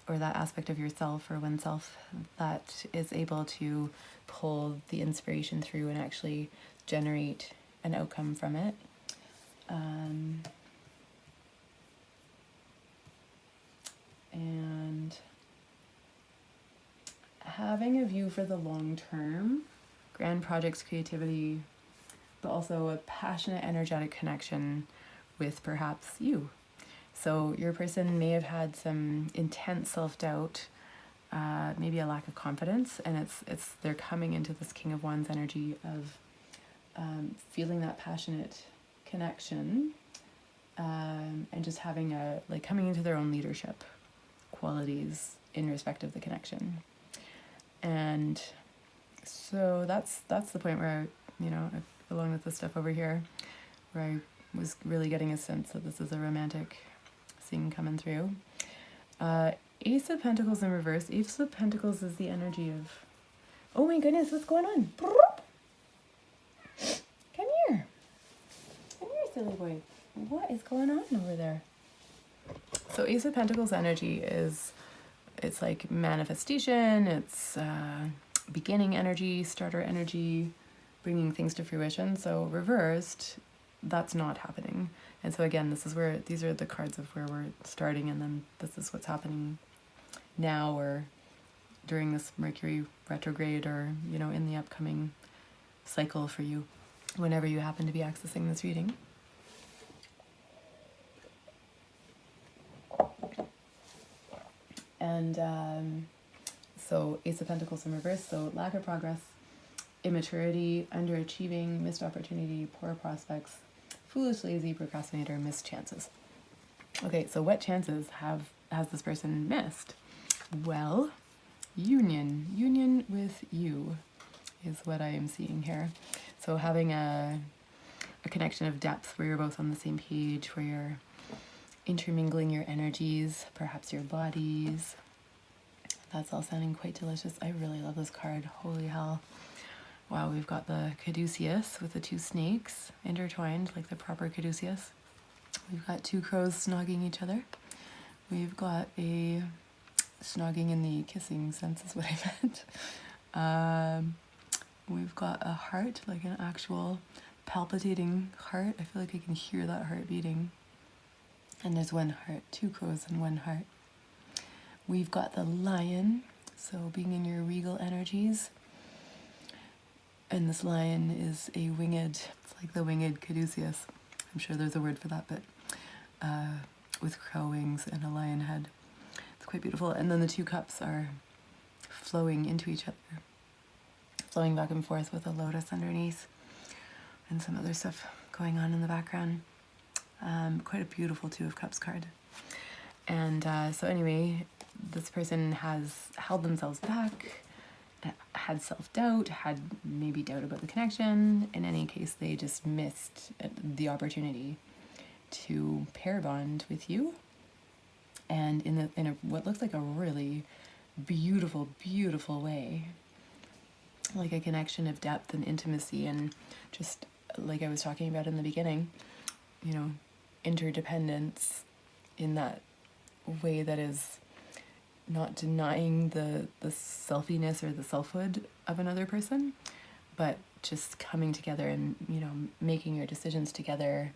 or that aspect of yourself or oneself that is able to pull the inspiration through and actually generate an outcome from it. And having a view for the long term, grand projects, creativity, but also a passionate, energetic connection with perhaps you. So your person may have had some intense self-doubt, maybe a lack of confidence, and it's they're coming into this King of Wands energy of feeling that passionate connection, and just having a, like, coming into their own leadership qualities in respect of the connection. And so that's the point where, you know, along with the stuff over here, where I was really getting a sense that this is a romantic thing coming through. Ace of Pentacles in reverse. Ace of Pentacles is the energy of, oh my goodness, what's going on? Come here, silly boy. What is going on over there? So Ace of Pentacles energy is, it's like manifestation, it's beginning energy, starter energy, bringing things to fruition. So reversed, that's not happening. And so again, this is where, these are the cards of where we're starting, and then this is what's happening now or during this Mercury retrograde, or, you know, in the upcoming cycle for you, whenever you happen to be accessing this reading. And so Ace of Pentacles in reverse, so lack of progress, immaturity, underachieving, missed opportunity, poor prospects, foolish, lazy, procrastinator, missed chances. Okay, so what chances has this person missed? Well, union with you is what I am seeing here. So having a connection of depth where you're both on the same page, where you're intermingling your energies, perhaps your bodies. That's all sounding quite delicious. I really love this card. Holy hell. Wow, we've got the caduceus with the two snakes intertwined like the proper caduceus. We've got two crows snogging each other. We've got a snogging in the kissing sense is what I meant. We've got a heart, like an actual palpitating heart. I feel like I can hear that heart beating. And there's one heart, 2 crows and 1 heart. We've got the lion, so being in your regal energies. And this lion is a winged, it's like the winged caduceus. I'm sure there's a word for that, but with crow wings and a lion head. It's quite beautiful. And then the 2 cups are flowing into each other, flowing back and forth with a lotus underneath and some other stuff going on in the background. Quite a beautiful 2 of Cups card. And so anyway, this person has held themselves back, had self-doubt, had maybe doubt about the connection. In any case, they just missed the opportunity to pair bond with you. And in a what looks like a really beautiful, beautiful way. Like a connection of depth and intimacy, and just like I was talking about in the beginning, you know, interdependence in that way that is not denying the selfiness or the selfhood of another person, but just coming together and, you know, making your decisions together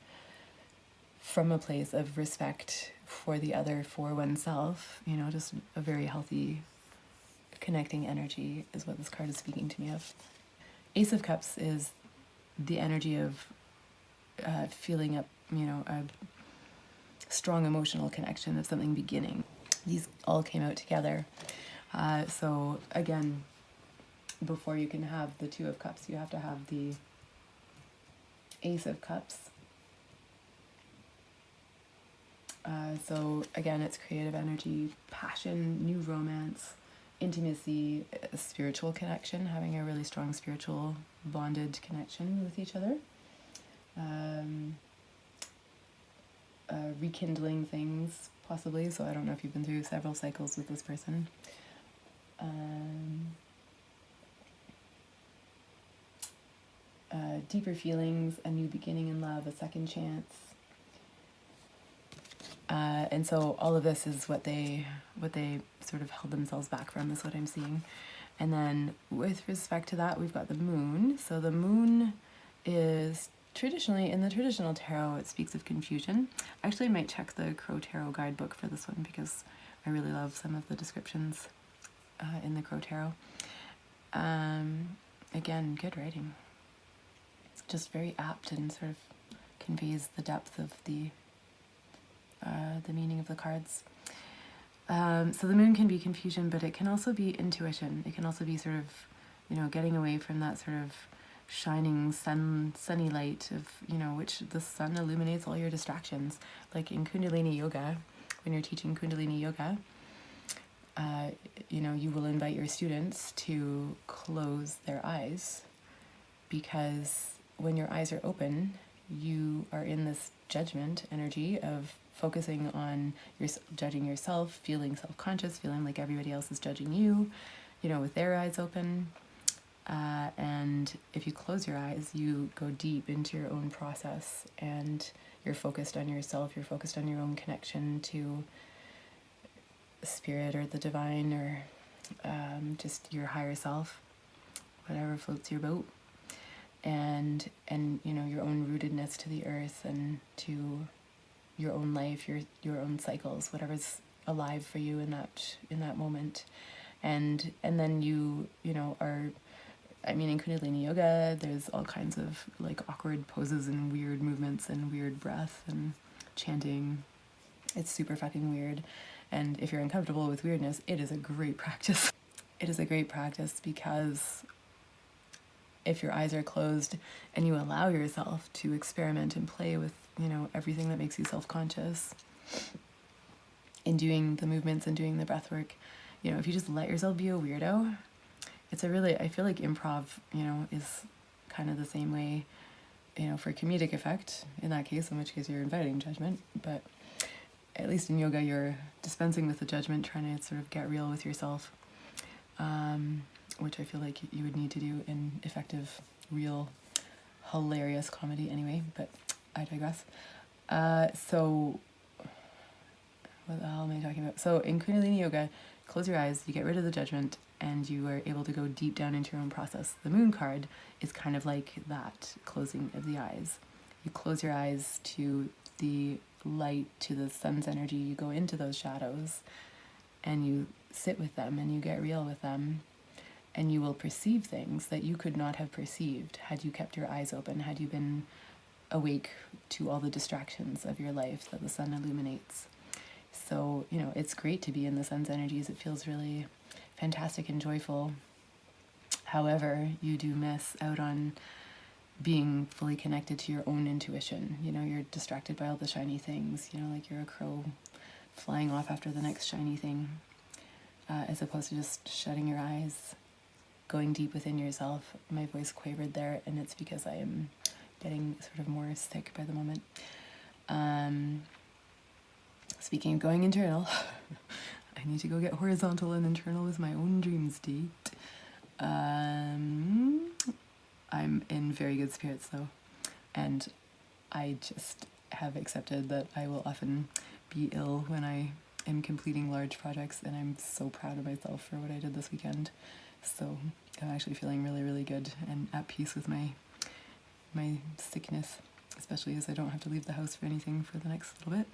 from a place of respect for the other, for oneself. You know, just a very healthy connecting energy is what this card is speaking to me of. Ace of Cups is the energy of feeling up, you know, a strong emotional connection of something beginning. These all came out together. So again, before you can have the 2 of Cups, you have to have the Ace of Cups. So again, it's creative energy, passion, new romance, intimacy, a spiritual connection, having a really strong spiritual bonded connection with each other. Rekindling things, possibly. So I don't know if you've been through several cycles with this person. Deeper feelings, a new beginning in love, a second chance. And so all of this is what they sort of held themselves back from, is what I'm seeing. And then with respect to that, we've got the moon. So the moon is traditionally, in the traditional tarot, it speaks of confusion. Actually, I might check the Crow Tarot guidebook for this one, because I really love some of the descriptions in the Crow Tarot. Again, good writing. Just very apt and sort of conveys the depth of the meaning of the cards. So the moon can be confusion, but it can also be intuition. It can also be sort of, you know, getting away from that sort of shining sunny light of, you know, which the sun illuminates all your distractions. Like in Kundalini Yoga, when you're teaching Kundalini Yoga, you know, you will invite your students to close their eyes, because when your eyes are open, you are in this judgment energy of focusing on judging yourself, feeling self-conscious, feeling like everybody else is judging you, you know, with their eyes open. And if you close your eyes, you go deep into your own process, and you're focused on yourself, you're focused on your own connection to spirit or the divine, or just your higher self, whatever floats your boat. And you know, your own rootedness to the earth and to your own life, your own cycles, whatever's alive for you in that moment. And then you know, are, I mean, in Kundalini Yoga, there's all kinds of like awkward poses and weird movements and weird breath and chanting. It's super fucking weird. And if you're uncomfortable with weirdness, it is a great practice. It is a great practice, because if your eyes are closed and you allow yourself to experiment and play with, you know, everything that makes you self-conscious in doing the movements and doing the breath work, you know, if you just let yourself be a weirdo, it's a really, I feel like improv, you know, is kind of the same way, you know, for comedic effect in that case, in which case you're inviting judgment, but at least in yoga you're dispensing with the judgment, trying to sort of get real with yourself, which I feel like you would need to do in effective, real, hilarious comedy anyway, but I digress. So what the hell am I talking about? So in Kundalini Yoga, close your eyes, you get rid of the judgment, and you are able to go deep down into your own process. The moon card is kind of like that closing of the eyes. You close your eyes to the light to the sun's energy, you go into those shadows and you sit with them and you get real with them, and you will perceive things that you could not have perceived had you kept your eyes open, had you been awake to all the distractions of your life that the sun illuminates. So, you know, it's great to be in the sun's energies. It feels really fantastic and joyful. However, you do miss out on being fully connected to your own intuition. You know, you're distracted by all the shiny things, you know, like you're a crow flying off after the next shiny thing, as opposed to just shutting your eyes, going deep within yourself. My voice quavered there, and it's because I am getting sort of more sick by the moment. Speaking of going internal, I need to go get horizontal and internal with my own dream state. I'm in very good spirits though, and I just have accepted that I will often be ill when I am completing large projects, and I'm so proud of myself for what I did this weekend. So I'm actually feeling really, really good and at peace with my sickness, especially as I don't have to leave the house for anything for the next little bit.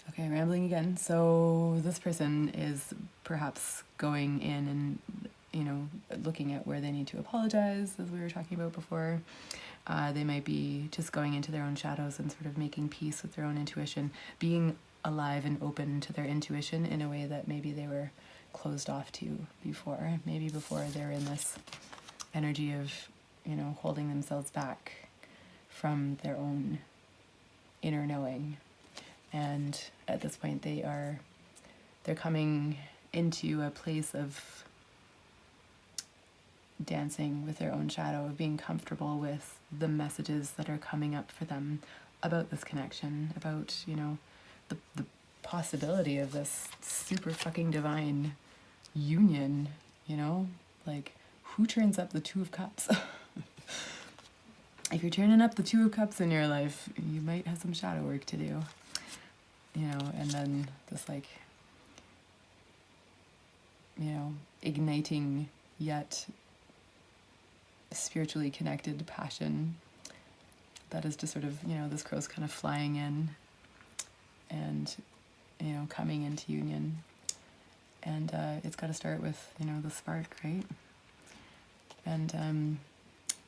Okay, rambling again. So this person is perhaps going in and, you know, looking at where they need to apologize, as we were talking about before. They might be just going into their own shadows and sort of making peace with their own intuition, being alive and open to their intuition in a way that maybe they were closed off to before. Maybe before they're in this energy of, you know, holding themselves back from their own inner knowing. And at this point they're coming into a place of dancing with their own shadow, of being comfortable with the messages that are coming up for them about this connection, about, you know, the possibility of this super fucking divine union, you know? Like, who turns up the Two of Cups? If you're turning up the Two of Cups in your life, you might have some shadow work to do, you know, and then this, like, you know, igniting yet spiritually connected passion that is just sort of, you know, this crow's kind of flying in and, you know, coming into union. And it's got to start with, you know, the spark, right? And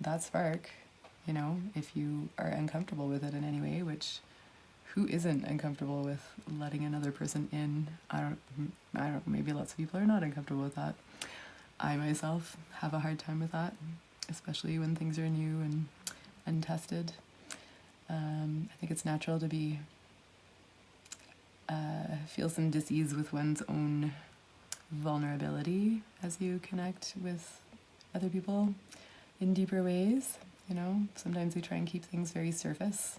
that spark, you know, if you are uncomfortable with it in any way, which who isn't uncomfortable with letting another person in? I don't, maybe lots of people are not uncomfortable with that. I myself have a hard time with that, especially when things are new and untested. I think it's natural to be feel some dis-ease with one's own vulnerability as you connect with other people in deeper ways. You know, sometimes we try and keep things very surface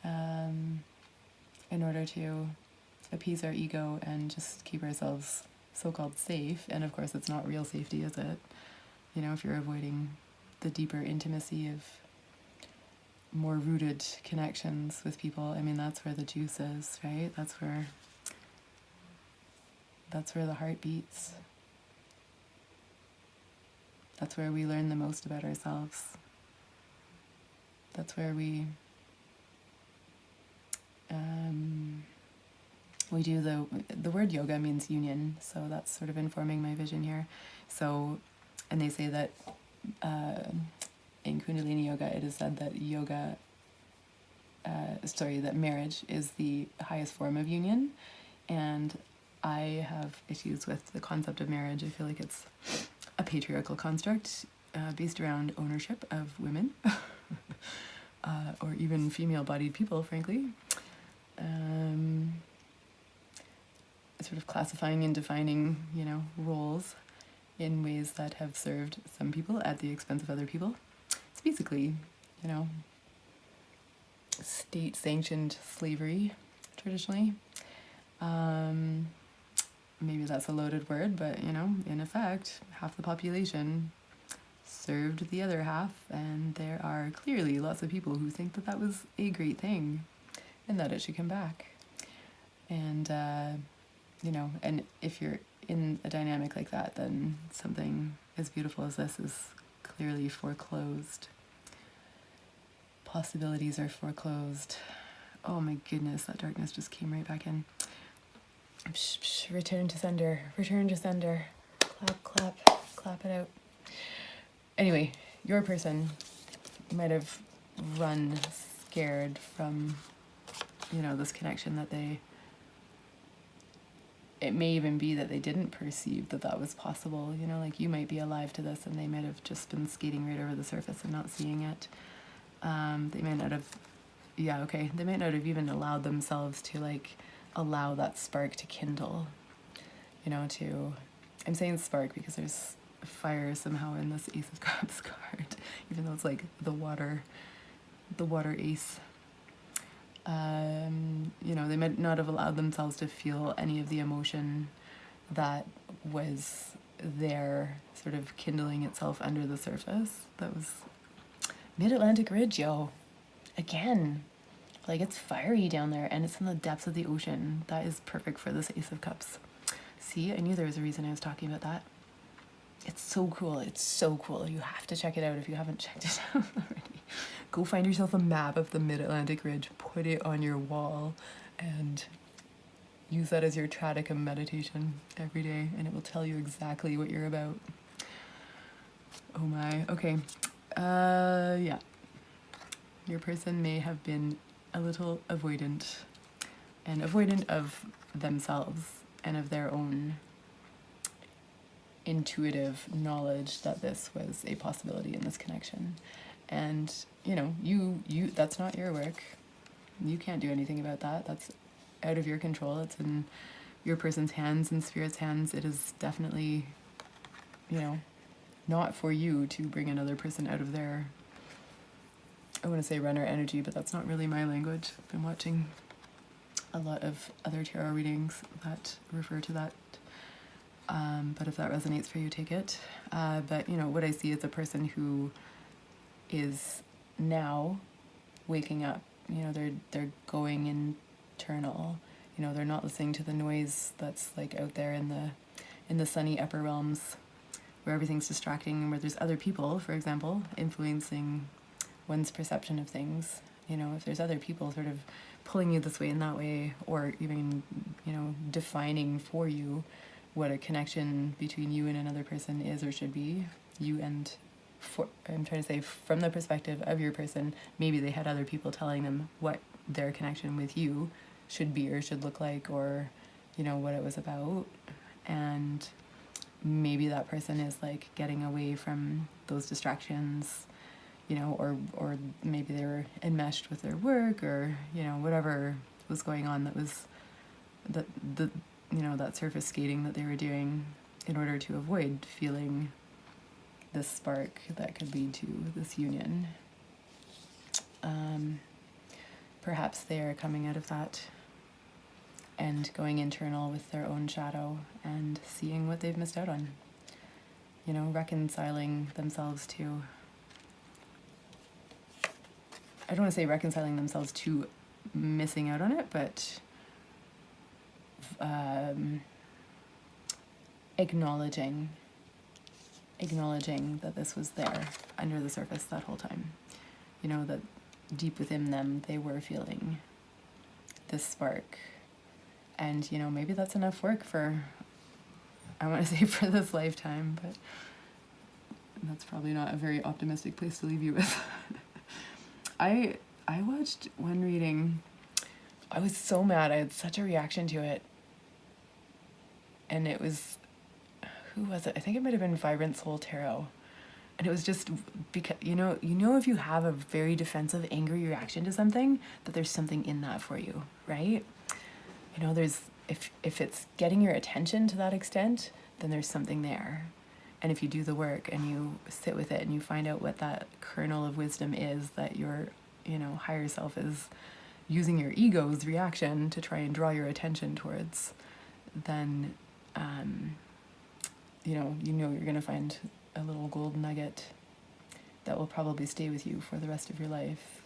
in order to appease our ego and just keep ourselves so-called safe. And of course it's not real safety, is it? You know, if you're avoiding the deeper intimacy of more rooted connections with people, I mean, that's where the juice is, right? That's where the heart beats. That's where we learn the most about ourselves. That's where we do the word yoga means union, so that's sort of informing my vision here. So, and they say that in Kundalini yoga, it is said that that marriage is the highest form of union, and I have issues with the concept of marriage. I feel like it's a patriarchal construct based around ownership of women, or even female-bodied people, frankly. Sort of classifying and defining, you know, roles in ways that have served some people at the expense of other people. It's basically, you know, state-sanctioned slavery, traditionally. Maybe that's a loaded word, but, you know, in effect, half the population served the other half, and there are clearly lots of people who think that that was a great thing and that it should come back. And, you know, and if you're in a dynamic like that, then something as beautiful as this is clearly foreclosed. possibilities are foreclosed. Oh my goodness, that darkness just came right back in. Psh, psh, return to sender, return to sender. Clap, clap, clap it out. Anyway, your person might have run scared from, you know, this connection that it may even be that they didn't perceive that that was possible. You know, like you might be alive to this and they might have just been skating right over the surface and not seeing it. They might not have, yeah, okay. They might not have even allowed themselves to like allow that spark to kindle, you know, I'm saying spark because there's fire somehow in this Ace of Cups card, even though it's like the water ace. You know, they might not have allowed themselves to feel any of the emotion that was there sort of kindling itself under the surface. That was Mid-Atlantic Ridge, yo. Again, like it's fiery down there and it's in the depths of the ocean. That is perfect for this Ace of Cups. See, I knew there was a reason I was talking about that. It's so cool. It's so cool. You have to check it out if you haven't checked it out already. Go find yourself a map of the Mid-Atlantic Ridge, put it on your wall, and use that as your Tradicum meditation every day, and it will tell you exactly what you're about. Oh my. Okay. Yeah. Your person may have been a little avoidant, and avoidant of themselves and of their own intuitive knowledge that this was a possibility in this connection. And you know, you that's not your work. You can't do anything about that. That's out of your control. It's in your person's hands and spirit's hands. It is definitely, you know, not for you to bring another person out of their, I want to say runner energy, but that's not really my language. I've been watching a lot of other tarot readings that refer to that. But if that resonates for you, take it. But you know, what I see is a person who is now waking up. You know, they're going internal. You know, they're not listening to the noise that's like out there in the sunny upper realms where everything's distracting and where there's other people, for example, influencing one's perception of things. You know, if there's other people sort of pulling you this way and that way, or even, you know, defining for you what a connection between you and another person is or should be, you and I'm trying to say from the perspective of your person, maybe they had other people telling them what their connection with you should be or should look like, or, you know, what it was about. And maybe that person is like getting away from those distractions, you know, or maybe they were enmeshed with their work, or, you know, whatever was going on that was the you know, that surface skating that they were doing in order to avoid feeling this spark that could lead to this union. Perhaps they are coming out of that and going internal with their own shadow and seeing what they've missed out on. You know, reconciling themselves to, I don't want to say reconciling themselves to missing out on it, but acknowledging that this was there under the surface that whole time. You know, that deep within them they were feeling this spark. And, you know, maybe that's enough work for, I want to say for this lifetime, but that's probably not a very optimistic place to leave you with. I watched one reading. I was so mad. I had such a reaction to it. And it was, who was it? I think it might have been Vibrant Soul Tarot. And it was just because, you know, if you have a very defensive, angry reaction to something, that there's something in that for you, right? You know, there's, if it's getting your attention to that extent, then there's something there. And if you do the work and you sit with it and you find out what that kernel of wisdom is that your, you know, higher self is using your ego's reaction to try and draw your attention towards, then, you know you're going to find a little gold nugget that will probably stay with you for the rest of your life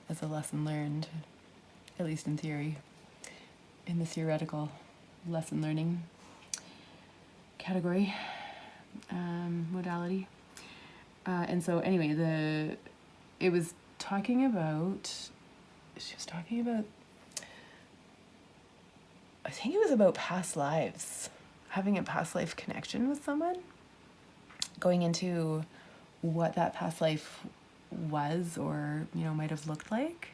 as a lesson learned, at least in theory, in the theoretical lesson learning category, modality. And so anyway, it was talking about, I think it was about past lives, having a past life connection with someone, going into what that past life was or, you know, might have looked like.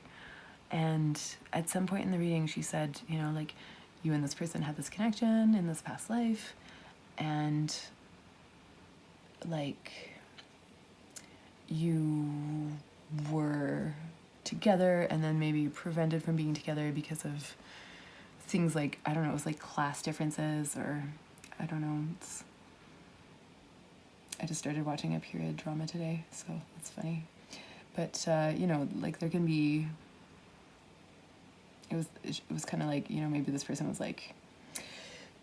And at some point in the reading, she said, you know, like, you and this person had this connection in this past life, and like you were together and then maybe prevented from being together because of things like, I don't know, it was like class differences, or I don't know. I just started watching a period drama today, so it's funny. But, you know, like there can be, it was kind of like, you know, maybe this person was like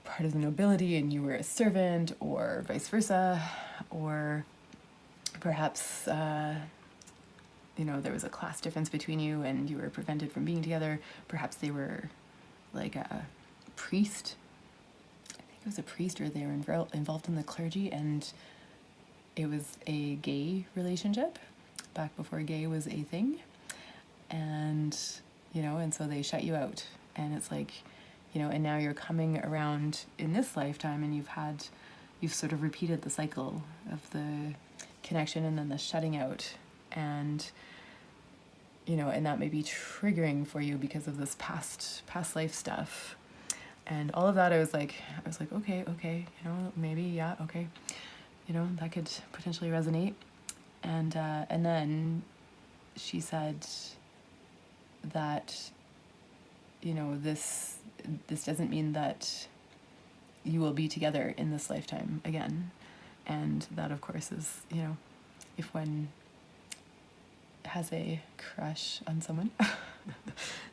part of the nobility and you were a servant, or vice versa, or perhaps, you know, there was a class difference between you and you were prevented from being together. Perhaps they were like a priest. I think it was a priest, or they were involved in the clergy, and it was a gay relationship back before gay was a thing. And, you know, and so they shut you out. And it's like, you know, and now you're coming around in this lifetime, and you've sort of repeated the cycle of the connection and then the shutting out. And, you know, and that may be triggering for you because of this past life stuff. And all of that, I was like, okay, you know, maybe, yeah, okay. You know, that could potentially resonate. And then she said that, you know, this doesn't mean that you will be together in this lifetime again. And that, of course, is, you know, if one has a crush on someone,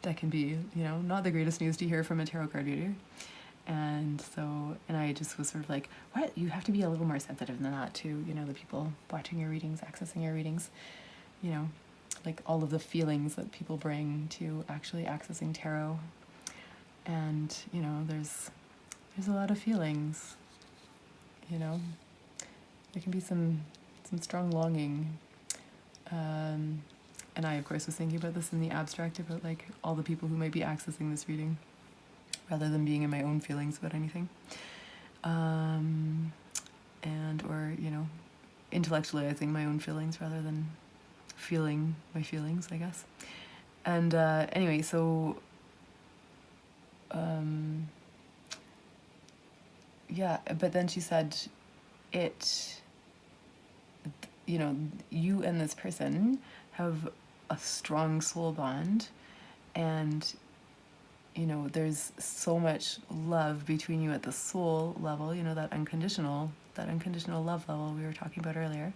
that can be, you know, not the greatest news to hear from a tarot card reader. And so, and I just was sort of like, what? You have to be a little more sensitive than that to, you know, the people watching your readings, accessing your readings, you know, like all of the feelings that people bring to actually accessing tarot. And, you know, there's a lot of feelings, you know, there can be some strong longing. And I, of course, was thinking about this in the abstract, about like all the people who might be accessing this reading, rather than being in my own feelings about anything. And, or, you know, intellectualizing my own feelings rather than feeling my feelings, I guess. And anyway, so, yeah, but then she said you know, you and this person have a strong soul bond, and, you know, there's so much love between you at the soul level, you know, that unconditional love level we were talking about earlier,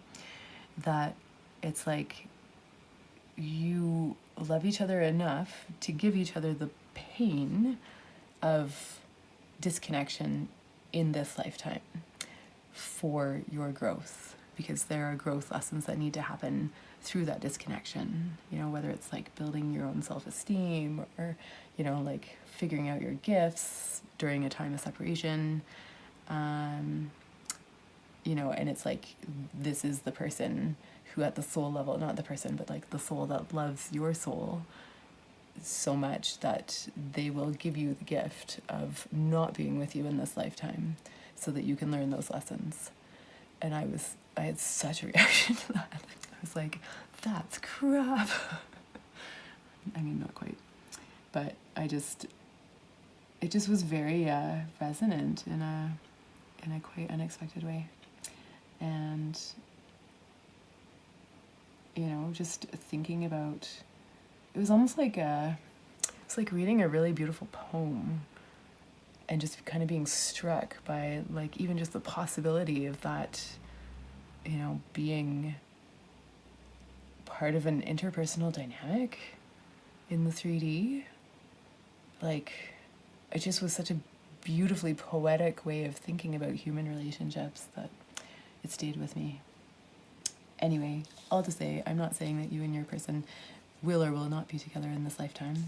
that it's like you love each other enough to give each other the pain of disconnection in this lifetime for your growth, because there are growth lessons that need to happen through that disconnection, you know, whether it's like building your own self-esteem, or, you know, like figuring out your gifts during a time of separation, you know, and it's like, this is the person who at the soul level, not the person, but like the soul that loves your soul so much that they will give you the gift of not being with you in this lifetime so that you can learn those lessons. And I had such a reaction to that. I was like, that's crap. I mean, not quite, but it just was very resonant in a quite unexpected way. And, you know, just thinking about, it was almost like it's like reading a really beautiful poem and just kind of being struck by like even just the possibility of that, you know, being part of an interpersonal dynamic in the 3D. Like, it just was such a beautifully poetic way of thinking about human relationships that it stayed with me. Anyway, all to say, I'm not saying that you and your person will or will not be together in this lifetime,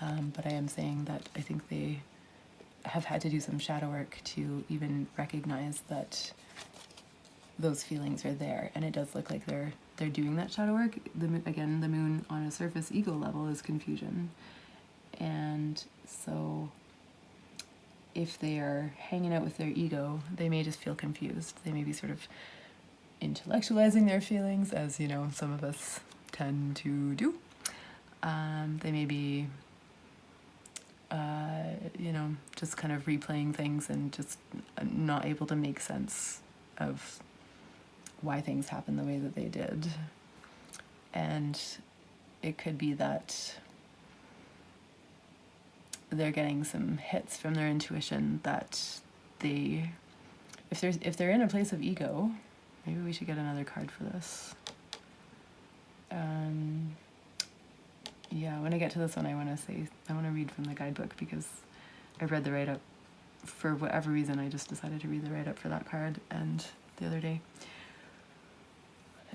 but I am saying that I think they have had to do some shadow work to even recognize that those feelings are there, and it does look like they're they're doing that shadow work, again, the moon on a surface ego level is confusion. And so if they are hanging out with their ego, they may just feel confused. They may be sort of intellectualizing their feelings, as you know, some of us tend to do. They may be, just kind of replaying things and just not able to make sense of why things happened the way that they did. And it could be that they're getting some hits from their intuition that if they're in a place of ego, maybe we should get another card for this. Yeah, when I get to this one, I want to read from the guidebook, because I read the write-up. For whatever reason, I just decided to read the write-up for that card and the other day.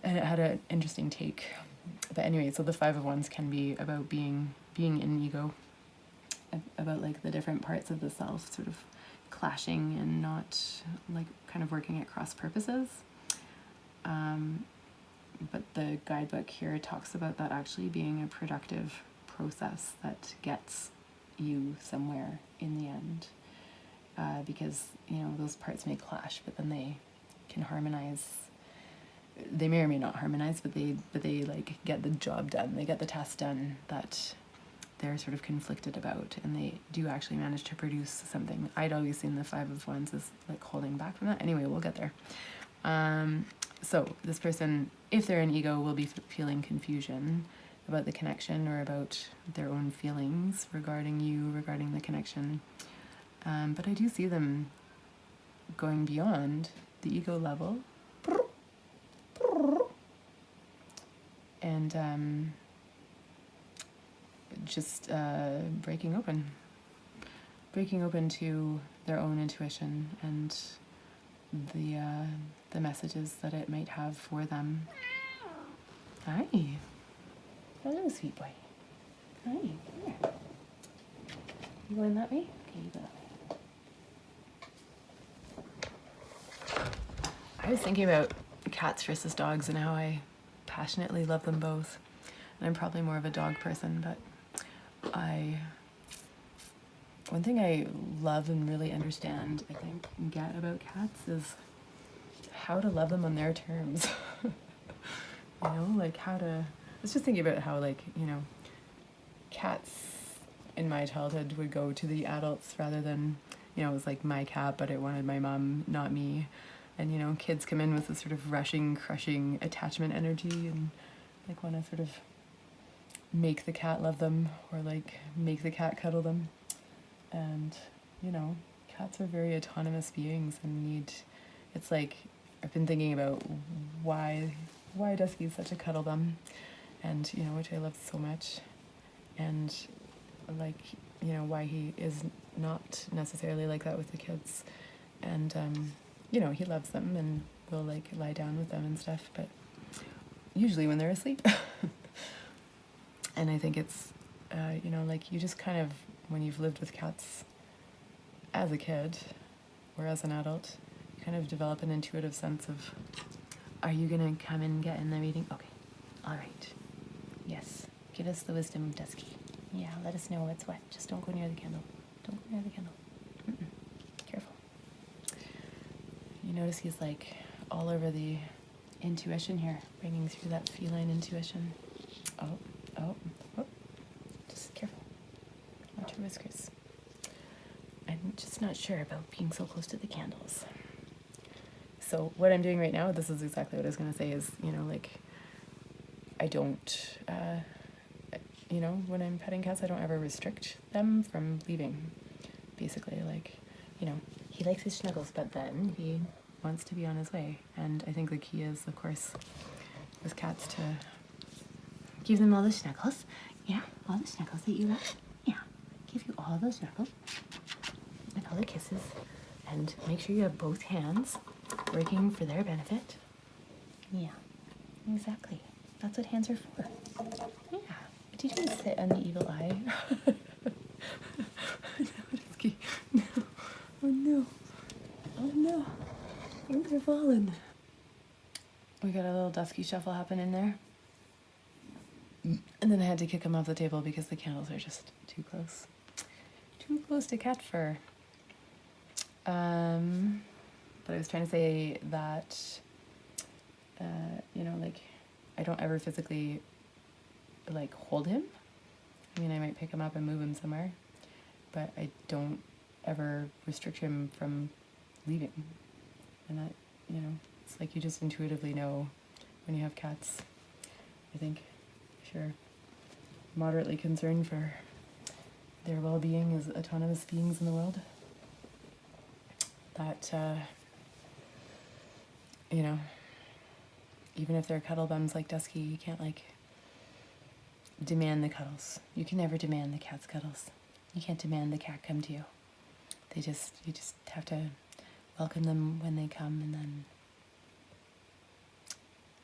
And it had an interesting take. But anyway, so the Five of Wands can be about being in ego, about like the different parts of the self sort of clashing and not like kind of working at cross purposes. But the guidebook here talks about that actually being a productive process that gets you somewhere in the end. Because, those parts may clash, but then they can harmonize. They may or may not harmonize, but they like get the job done. They get the task done that they're sort of conflicted about, and they do actually manage to produce something. I'd always seen the Five of Wands as like holding back from that. Anyway, we'll get there. So this person, if they're in ego, will be feeling confusion about the connection or about their own feelings regarding you, regarding the connection. But I do see them going beyond the ego level and just breaking open to their own intuition and the messages that it might have for them. Hi. Hello, sweet boy. Hi. Come here. You going that way? Okay, you go that way. I was thinking about cats versus dogs and how I passionately love them both. And I'm probably more of a dog person, but one thing I love and really understand, I think, and get about cats is how to love them on their terms. Like how to... I was just thinking about how, cats in my childhood would go to the adults rather than, it was like my cat, but it wanted my mom, not me. And, kids come in with this sort of rushing, crushing attachment energy and, want to sort of make the cat love them or, make the cat cuddle them. And, cats are very autonomous beings and need... It's like, I've been thinking about why Dusky is such a cuddle bum, and, which I love so much. And, why he is not necessarily like that with the kids. And, he loves them and will, lie down with them and stuff, but usually when they're asleep. And I think it's, you just kind of, when you've lived with cats as a kid or as an adult, you kind of develop an intuitive sense of, are you going to come and get in the meeting? Okay. All right. Yes. Give us the wisdom of Dusky. Yeah, let us know what's what. Just don't go near the candle. Don't go near the candle. Careful. You notice he's all over the intuition here, bringing through that feline intuition. Oh. Just careful. Watch your whiskers. I'm just not sure about being so close to the candles. So what I'm doing right now, this is exactly what I was going to say, is, I don't, when I'm petting cats, I don't ever restrict them from leaving. Basically, he likes his snuggles, but then he wants to be on his way. And I think the key is, of course, with cats to give them all the snuggles. Yeah, all the snuggles that you love. Yeah, give you all those snuggles and all the kisses. And make sure you have both hands working for their benefit. Yeah, exactly. That's what hands are for. Yeah. Did you just sit on the evil eye? No. Oh no. Oh no. Things are falling. we got a little Dusky shuffle happen in there. And then I had to kick him off the table because the candles are just too close. Too close to cat fur. But I was trying to say that, you know, like, I don't ever physically, like, hold him. I mean, I might pick him up and move him somewhere, but I don't ever restrict him from leaving. And that, you know, it's like you just intuitively know when you have cats, I think. If you're moderately concerned for their well-being as autonomous beings in the world, that, you know, even if they're cuddle bums like Dusky, you can't, like, demand the cuddles. You can never demand the cat's cuddles. You can't demand the cat come to you. You just have to welcome them when they come, and then,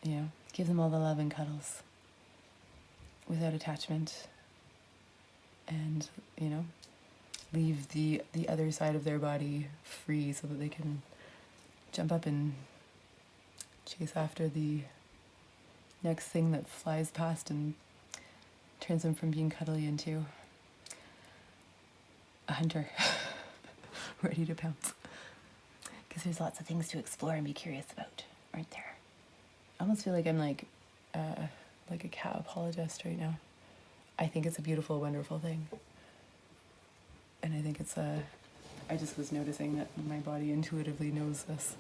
you know, give them all the love and cuddles without attachment, and, you know, leave the other side of their body free so that they can jump up and chase after the next thing that flies past and turns them from being cuddly into a hunter ready to pounce. Because there's lots of things to explore and be curious about, aren't there? I almost feel like I'm like a cat apologist right now. I think it's a beautiful, wonderful thing. And I think it's I just was noticing that my body intuitively knows this.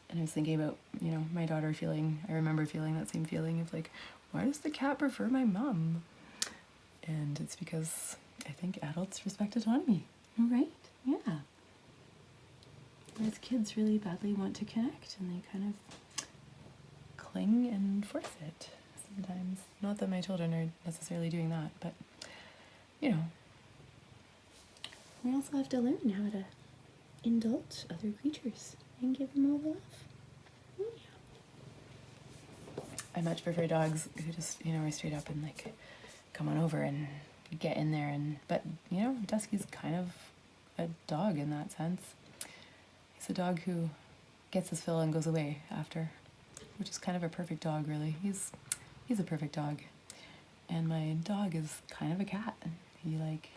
And I was thinking about, you know, my daughter I remember feeling that same feeling of like, why does the cat prefer my mom? And it's because I think adults respect autonomy. Right? Yeah. Whereas kids really badly want to connect, and they kind of cling and force it sometimes. Not that my children are necessarily doing that, but, you know. We also have to learn how to indulge other creatures and give them all the love. Yeah. I much prefer dogs who just, you know, are straight up and like, come on over and get in there. But, you know, Dusky's kind of a dog in that sense. He's a dog who gets his fill and goes away after, which is kind of a perfect dog, really. He's a perfect dog. And my dog is kind of a cat. He, like,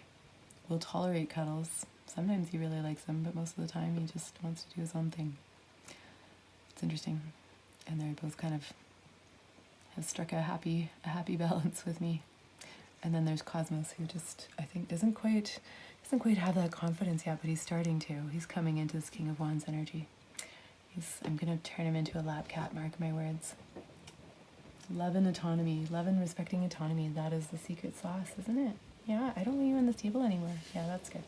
will tolerate cuddles. Sometimes he really likes them, but most of the time he just wants to do his own thing. It's interesting. And they're both kind of have struck a happy balance with me. And then there's Cosmos, who just, I think, doesn't quite have that confidence yet, but he's starting to. He's coming into this King of Wands energy. I'm going to turn him into a lap cat, mark my words. Love and autonomy. Love and respecting autonomy. That is the secret sauce, isn't it? Yeah, I don't want you on this table anymore. Yeah, that's good.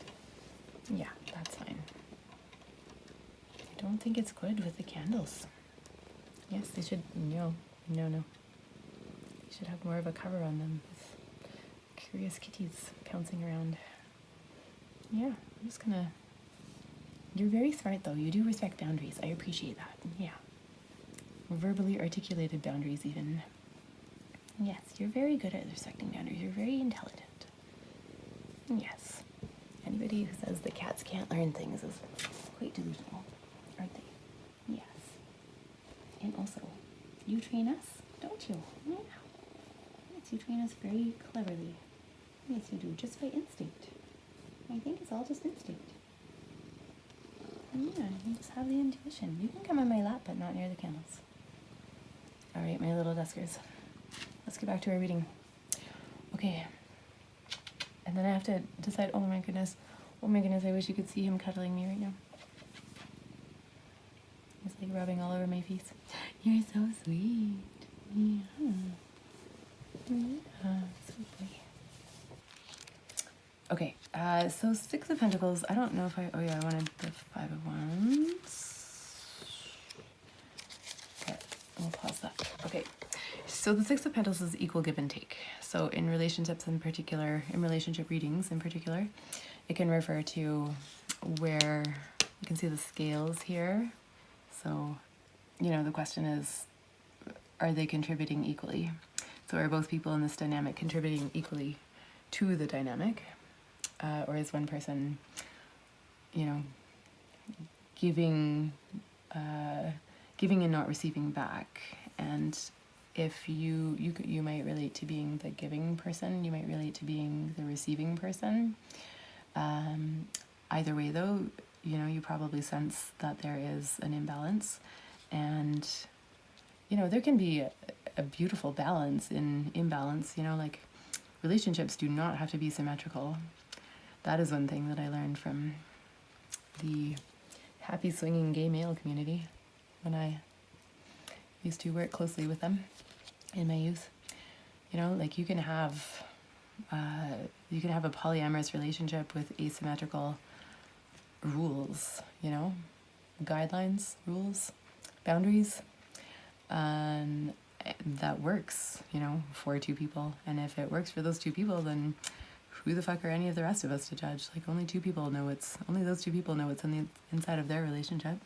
Yeah, that's fine. I don't think it's good with the candles. Yes, they should, no. You should have more of a cover on them with curious kitties pouncing around. Yeah, I'm just gonna... You're very smart, though. You do respect boundaries. I appreciate that. Yeah. Verbally articulated boundaries, even. Yes, you're very good at respecting boundaries. You're very intelligent. Yes. Anybody who says that cats can't learn things is quite delusional, aren't they? Yes. And also, you train us, don't you? Yeah. Yes, you train us very cleverly. Yes, you do, just by instinct. I think it's all just instinct. Yeah, you just have the intuition. You can come on my lap, but not near the candles. All right, my little Duskers. Let's get back to our reading. Okay. And then I have to decide, oh my goodness, I wish you could see him cuddling me right now. He's like rubbing all over my face. You're so sweet. Yeah. Yeah, sweet boy. Okay, so Six of Pentacles, I don't know if I wanted the Five of Wands. Okay, we'll pause that. Okay, so the Six of Pentacles is equal give and take. So in relationships in particular, in relationship readings in particular, it can refer to where you can see the scales here. So, you know, the question is, are they contributing equally? So are both people in this dynamic contributing equally to the dynamic? Or is one person, you know, giving giving and not receiving back. And if you might relate to being the giving person, you might relate to being the receiving person. Either way though, you know, you probably sense that there is an imbalance, and you know, there can be a beautiful balance in imbalance. You know, like, relationships do not have to be symmetrical. That is one thing that I learned from the happy swinging gay male community when I used to work closely with them in my youth. You know, like, you can have a polyamorous relationship with asymmetrical rules, you know, guidelines, rules, boundaries, and that works, you know, for two people. And if it works for those two people, then who the fuck are any of the rest of us to judge? Like, only those two people know what's on the inside of their relationship.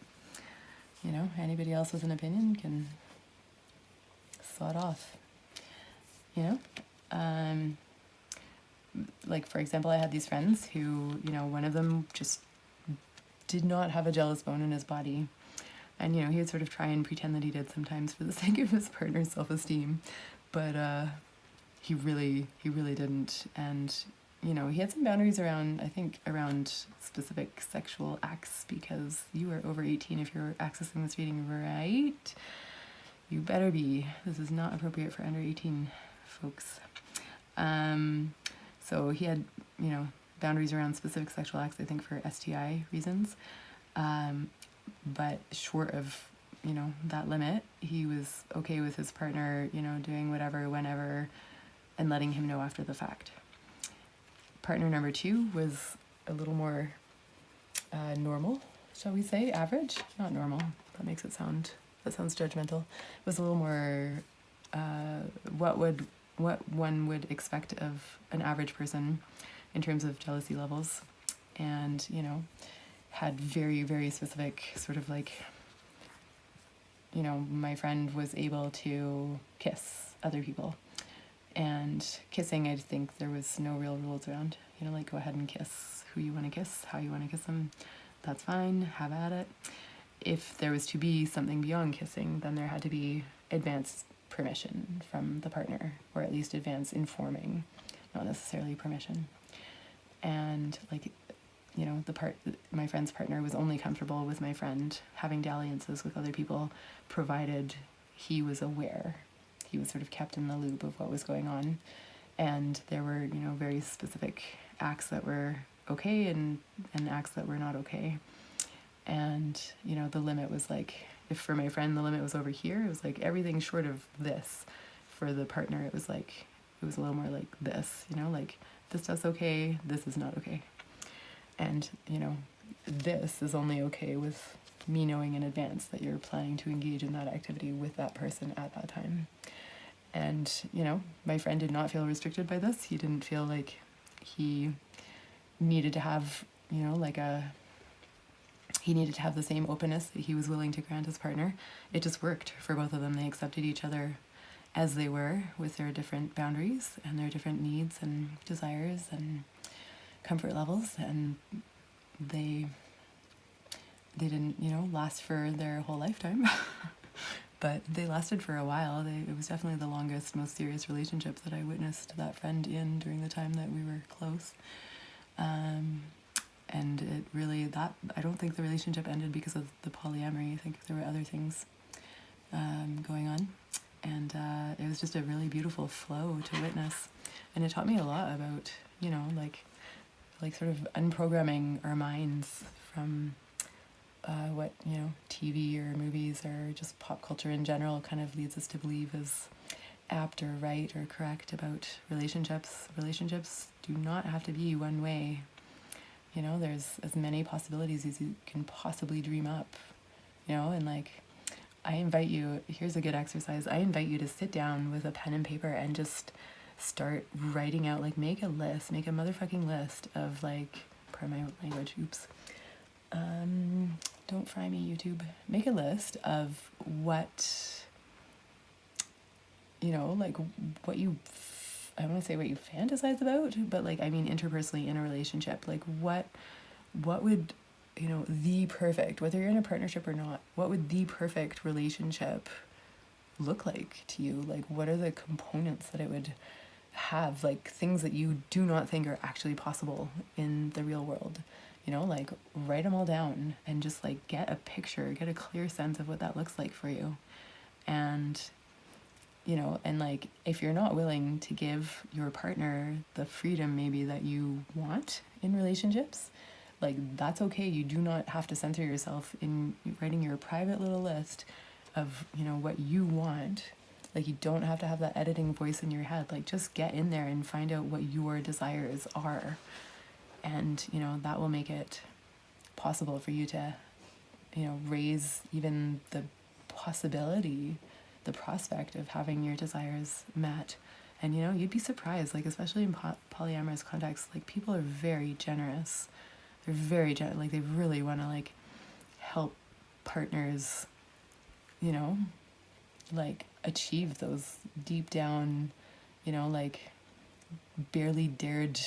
You know, anybody else with an opinion can sod off, you know? Like, for example, I had these friends who, you know, one of them just did not have a jealous bone in his body. And, you know, he would sort of try and pretend that he did sometimes for the sake of his partner's self-esteem. But he really didn't. And, you know, he had some boundaries around specific sexual acts, because you are over 18 if you're accessing this reading, right? You better be. This is not appropriate for under 18 folks. So he had, you know, boundaries around specific sexual acts, I think for STI reasons. But short of, you know, that limit, he was okay with his partner, you know, doing whatever, whenever, and letting him know after the fact. Partner number 2 was a little more normal, shall we say, average? Not normal. That sounds judgmental. It was a little more what one would expect of an average person in terms of jealousy levels, and, you know, had very, very specific sort of, like, you know, my friend was able to kiss other people, and kissing, I think there was no real rules around, you know, like, go ahead and kiss who you want to kiss, how you want to kiss them, that's fine, have at it. If there was to be something beyond kissing, then there had to be advance permission from the partner, or at least advance informing, not necessarily permission. And, like, you know, my friend's partner was only comfortable with my friend having dalliances with other people, provided he was aware. He was sort of kept in the loop of what was going on. And there were, you know, very specific acts that were okay and acts that were not okay. And, you know, the limit was like, if for my friend the limit was over here, it was like everything short of this. For the partner, it was like, it was a little more like this, you know, like, this stuff's okay, this is not okay. And, you know, this is only okay with me knowing in advance that you're planning to engage in that activity with that person at that time. And, you know, my friend did not feel restricted by this. He didn't feel like he needed to have, you know, like he needed to have the same openness that he was willing to grant his partner. It just worked for both of them. They accepted each other as they were, with their different boundaries and their different needs and desires and comfort levels, and they didn't, you know, last for their whole lifetime, but they lasted for a while. It was definitely the longest, most serious relationship that I witnessed that friend in during the time that we were close. And it really, I don't think the relationship ended because of the polyamory. I think there were other things going on, and it was just a really beautiful flow to witness, and it taught me a lot about, you know, like sort of unprogramming our minds from what, you know, TV or movies or just pop culture in general kind of leads us to believe is apt or right or correct about relationships. Relationships do not have to be one way. You know, there's as many possibilities as you can possibly dream up, you know, and like, I invite you, here's a good exercise, I invite you to sit down with a pen and paper and just start writing out, like, make a motherfucking list of, like, pardon my language, oops, don't fry me, YouTube. Make a list of what, you know, like, what you, I don't want to say what you fantasize about, but, like, I mean, interpersonally in a relationship, like, what would the perfect, whether you're in a partnership or not, what would the perfect relationship look like to you? Like, what are the components that it would have, like things that you do not think are actually possible in the real world? Like write them all down and just like get a picture, get a clear sense of what that looks like for you. And and like if you're not willing to give your partner the freedom maybe that you want in relationships, like that's okay. You do not have to censor yourself in writing your private little list of what you want. Like you don't have to have that editing voice in your head. Like just get in there and find out what your desires are. And that will make it possible for you to raise even the possibility, the prospect of having your desires met. And you'd be surprised, like especially in polyamorous contexts, like people are very generous. They're very generous. Like they really want to like help partners like achieve those deep down like barely dared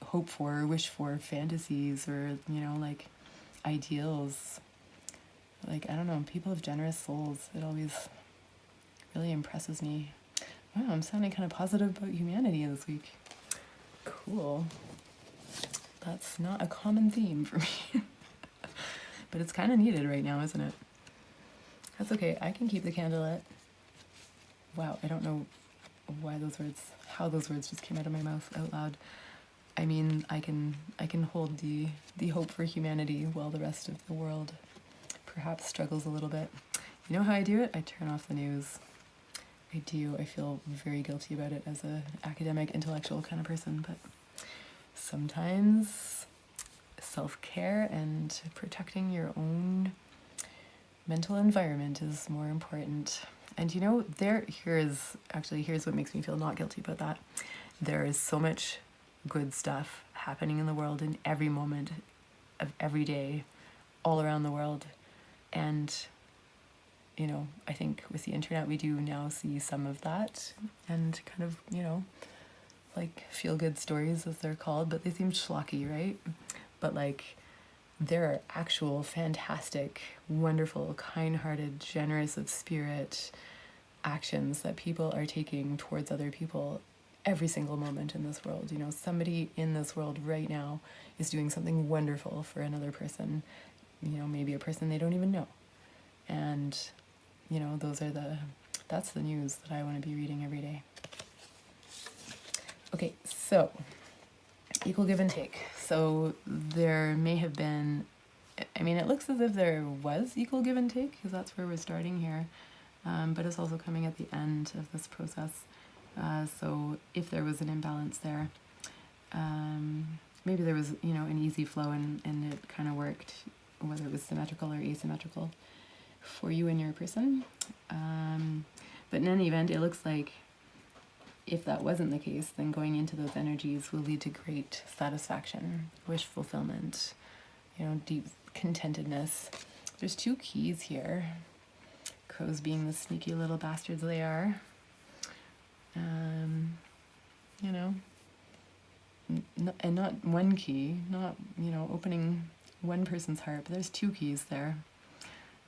hope for or wish for fantasies, or like ideals. Like I don't know, people have generous souls. It always really impresses me. Wow, I'm sounding kind of positive about humanity this week. Cool. That's not a common theme for me. But it's kind of needed right now, isn't it? That's okay, I can keep the candle lit. Wow, I don't know how those words just came out of my mouth out loud. I mean, I can hold the hope for humanity while the rest of the world perhaps struggles a little bit. You know how I do it? I turn off the news. I do. I feel very guilty about it as a academic, intellectual kind of person, but sometimes self-care and protecting your own mental environment is more important. And here's what makes me feel not guilty about that. There is so much good stuff happening in the world in every moment of every day, all around the world. And I think with the internet we do now see some of that, and kind of like feel good stories as they're called, but they seem schlocky, right? But like there are actual fantastic, wonderful, kind-hearted, generous of spirit actions that people are taking towards other people every single moment in this world. Somebody in this world right now is doing something wonderful for another person, maybe a person they don't even know. And that's the news that I want to be reading every day. Okay, so equal give and take. So there may have been, it looks as if there was equal give and take, because that's where we're starting here. But it's also coming at the end of this process. So if there was an imbalance there, maybe there was, an easy flow and it kind of worked, whether it was symmetrical or asymmetrical for you and your person. But in any event, it looks like if that wasn't the case, then going into those energies will lead to great satisfaction, wish fulfillment, deep contentedness. There's 2 keys here. Crows being the sneaky little bastards they are. And not one key, not, opening one person's heart, but there's 2 keys there.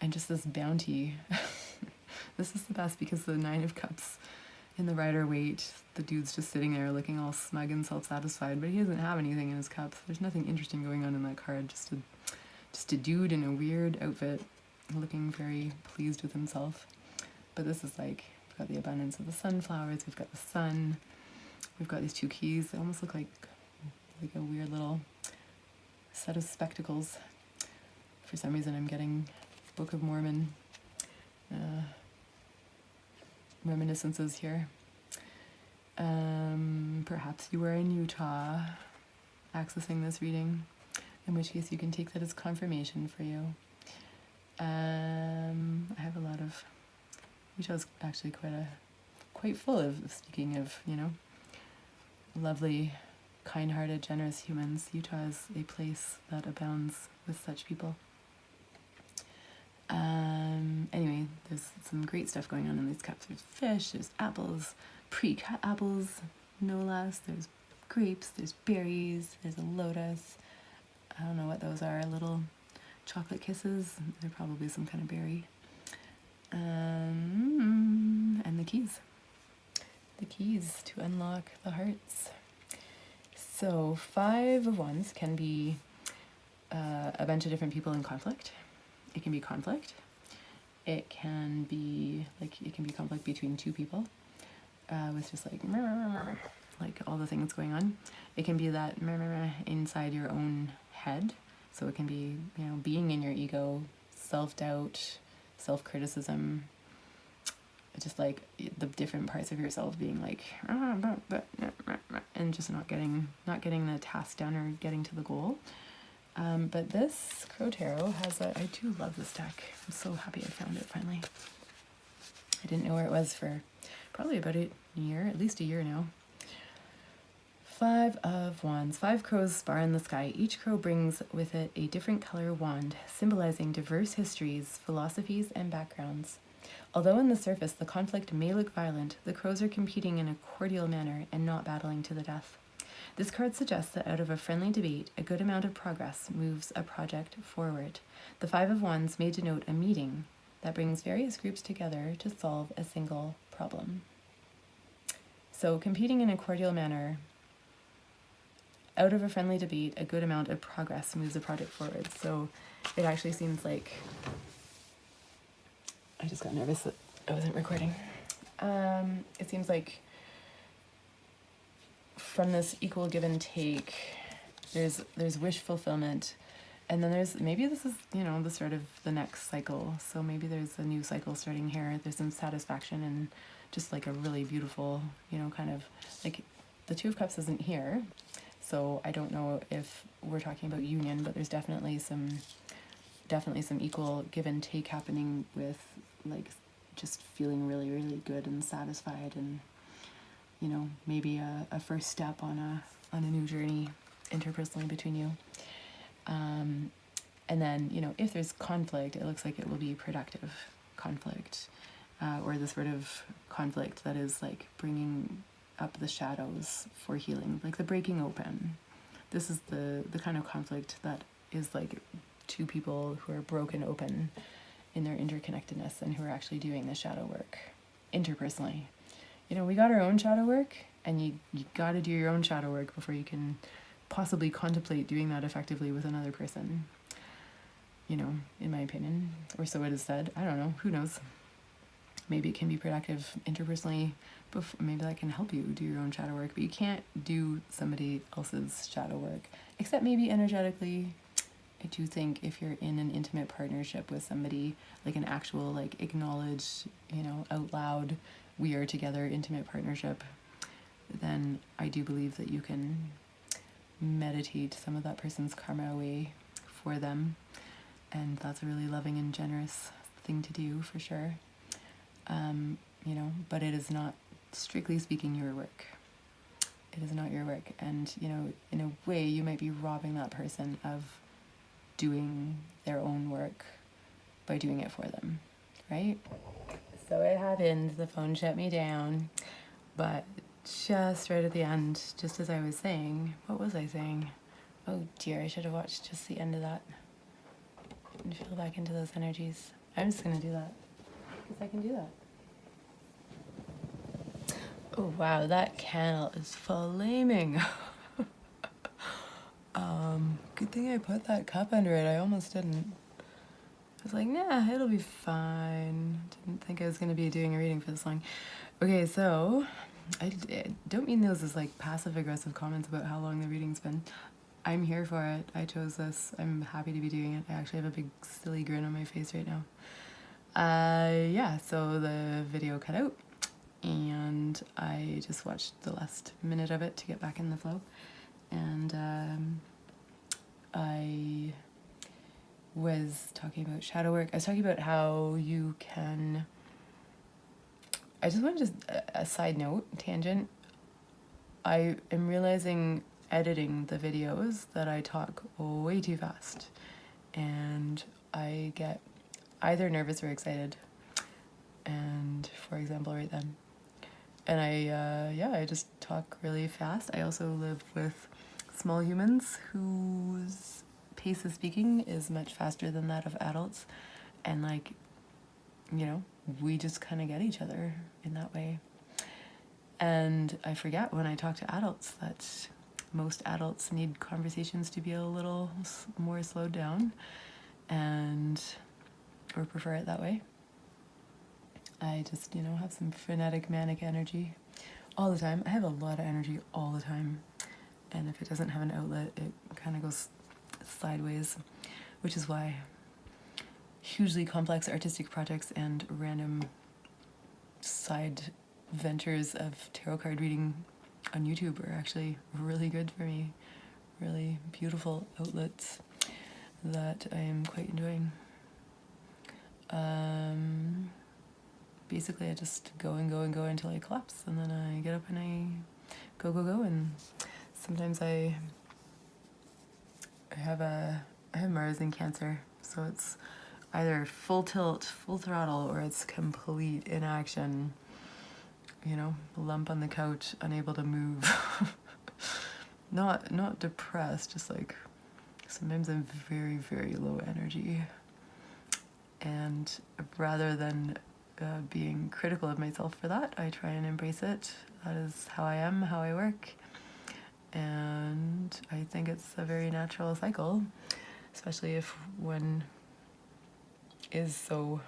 And just this bounty. This is the best because the 9 of Cups in the Rider-Waite, the dude's just sitting there looking all smug and self-satisfied, but he doesn't have anything in his cups. There's nothing interesting going on in that card, just a dude in a weird outfit looking very pleased with himself. But this is like, we've got the abundance of the sunflowers, we've got the sun, we've got these 2 keys. They almost look like a weird little set of spectacles. For some reason I'm getting Book of Mormon reminiscences here. Perhaps you were in Utah accessing this reading, in which case you can take that as confirmation for you. I have a lot of, Utah's actually quite full of, speaking of, lovely, kind-hearted, generous humans. Utah is a place that abounds with such people. Anyway, there's some great stuff going on in these cups. There's fish, there's apples, pre-cut apples, no less. There's grapes, there's berries, there's a lotus. I don't know what those are, little chocolate kisses. They're probably some kind of berry. And the keys. The keys to unlock the hearts. So 5 of Wands can be a bunch of different people in conflict. It can be conflict. It can be conflict between 2 people with just like all the things going on. It can be that inside your own head. So it can be, you know, being in your ego, self-doubt, self-criticism, just like the different parts of yourself being like, and just not getting the task done or getting to the goal. But this Crow Tarot has I do love this deck. I'm so happy I found it finally. I didn't know where it was for probably about a year, at least a year now. 5 of Wands. 5 crows spar in the sky. Each crow brings with it a different color wand, symbolizing diverse histories, philosophies, and backgrounds. Although on the surface the conflict may look violent, the crows are competing in a cordial manner and not battling to the death. This card suggests that out of a friendly debate, a good amount of progress moves a project forward. The 5 of Wands may denote a meeting that brings various groups together to solve a single problem. So competing in a cordial manner, out of a friendly debate, a good amount of progress moves a project forward. So it actually seems like, I just got nervous that I wasn't recording. It seems like from this equal give and take, there's wish fulfillment, and then maybe this is, you know, the start of the next cycle. So maybe there's a new cycle starting here. There's some satisfaction and just like a really beautiful, you know, kind of like the 2 of Cups isn't here. So I don't know if we're talking about union, but there's definitely some equal give and take happening with like just feeling really, really good and satisfied, and, you know, maybe a first step on a new journey interpersonally between you. And then, you know, if there's conflict, it looks like it will be productive conflict, or the sort of conflict that is like bringing up the shadows for healing, like the breaking open. This is the kind of conflict that is like 2 people who are broken open in their interconnectedness and who are actually doing the shadow work interpersonally. You know, we got our own shadow work, and you got to do your own shadow work before you can possibly contemplate doing that effectively with another person. You know, in my opinion, or so it is said. I don't know, who knows? Maybe it can be productive interpersonally, maybe that can help you do your own shadow work, but you can't do somebody else's shadow work, except maybe energetically. I do think if you're in an intimate partnership with somebody, like an actual, like, acknowledged, you know, out loud, we are together intimate partnership, then I do believe that you can meditate some of that person's karma away for them, and that's a really loving and generous thing to do, for sure. You know, but it is not, strictly speaking, your work. It is not your work, and, you know, in a way you might be robbing that person of doing their own work by doing it for them, right? So it happened, the phone shut me down, but just right at the end, just as I was saying, what was I saying? Oh dear, I should have watched just the end of that and feel back into those energies. I'm just gonna do that, because I can do that. Oh wow, that candle is flaming. Good thing I put that cup under it. I almost didn't. I was like, nah, it'll be fine. Didn't think I was going to be doing a reading for this long. Okay, so I don't mean those as like passive-aggressive comments about how long the reading's been. I'm here for it. I chose this. I'm happy to be doing it. I actually have a big silly grin on my face right now. Yeah, so the video cut out, and I just watched the last minute of it to get back in the flow. And I was talking about shadow work. I was talking about how you can... I just want to just a side note, tangent. I am realizing editing the videos that I talk way too fast, and I get either nervous or excited, and for example right then, and I just talk really fast. I also live with small humans whose pace of speaking is much faster than that of adults. And like, you know, we just kind of get each other in that way. And I forget when I talk to adults that most adults need conversations to be a little more slowed down, or prefer it that way. I just, you know, have some frenetic, manic energy all the time. I have a lot of energy all the time. And if it doesn't have an outlet, it kind of goes sideways, which is why hugely complex artistic projects and random side ventures of tarot card reading on YouTube are actually really good for me. Really beautiful outlets that I am quite enjoying. Basically, I just go and go and go until I collapse, and then I get up and I go, and sometimes I have Mars in Cancer, so it's either full tilt, full throttle, or it's complete inaction. You know, lump on the couch, unable to move. Not depressed, just like sometimes I'm very, very low energy. And rather than being critical of myself for that, I try and embrace it. That is how I am, how I work. And I think it's a very natural cycle, especially if one is so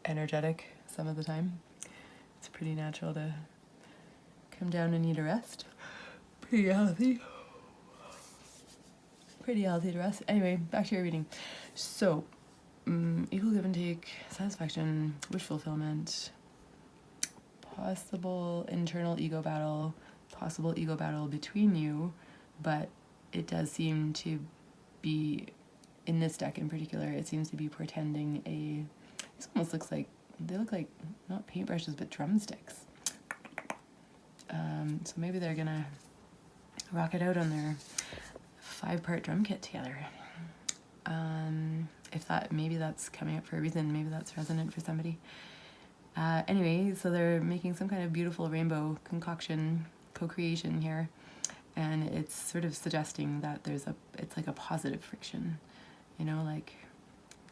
energetic some of the time. It's pretty natural to come down and need a rest. Pretty healthy to rest. Anyway, back to your reading. So, equal give and take, satisfaction, wish fulfillment, possible internal ego battle, possible ego battle between you, but it does seem to be, in this deck in particular, it seems to be portending this almost looks like, they look like not paintbrushes but drumsticks. So maybe they're gonna rock it out on their 5-part drum kit together. Maybe that's coming up for a reason, maybe that's resonant for somebody. Anyway, so they're making some kind of beautiful rainbow concoction, co-creation here, and it's sort of suggesting that it's like a positive friction, you know, like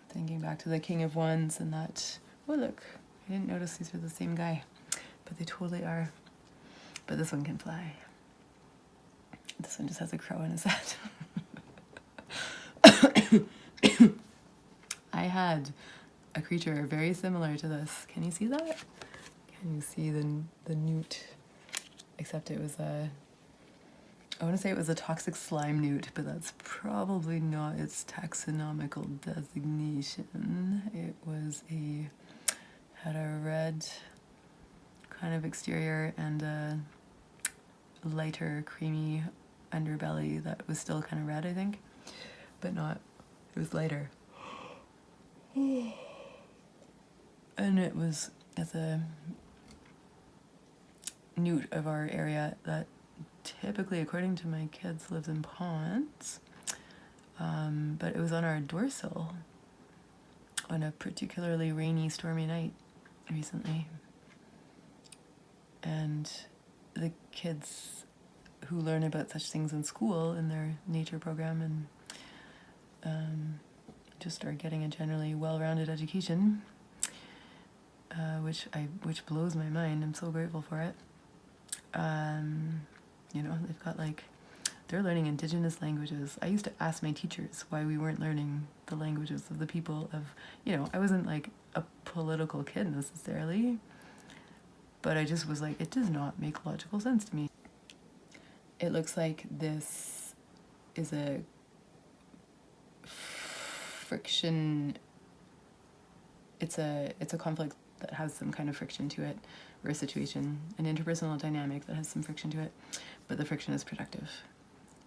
thinking back to the King of Wands and that, oh look, I didn't notice these were the same guy, but they totally are. But this one can fly. This one just has a crow in his head. I had a creature very similar to this. Can you see that? Can you see the newt? Except it was I want to say it was a toxic slime newt, but that's probably not its taxonomical designation. It had a red kind of exterior and a lighter, creamy underbelly that was still kind of red, I think, but it was lighter. And it's a newt of our area that typically, according to my kids, lives in ponds. But it was on our doorsill on a particularly rainy, stormy night recently. And the kids who learn about such things in school in their nature program and just are getting a generally well-rounded education, which blows my mind. I'm so grateful for it. You know, they've got they're learning indigenous languages. I used to ask my teachers why we weren't learning the languages of the people of, you know, I wasn't like a political kid necessarily, but I just was like, it does not make logical sense to me. It looks like this is a friction. It's a conflict that has some kind of friction to it, or a situation, an interpersonal dynamic that has some friction to it, but the friction is productive.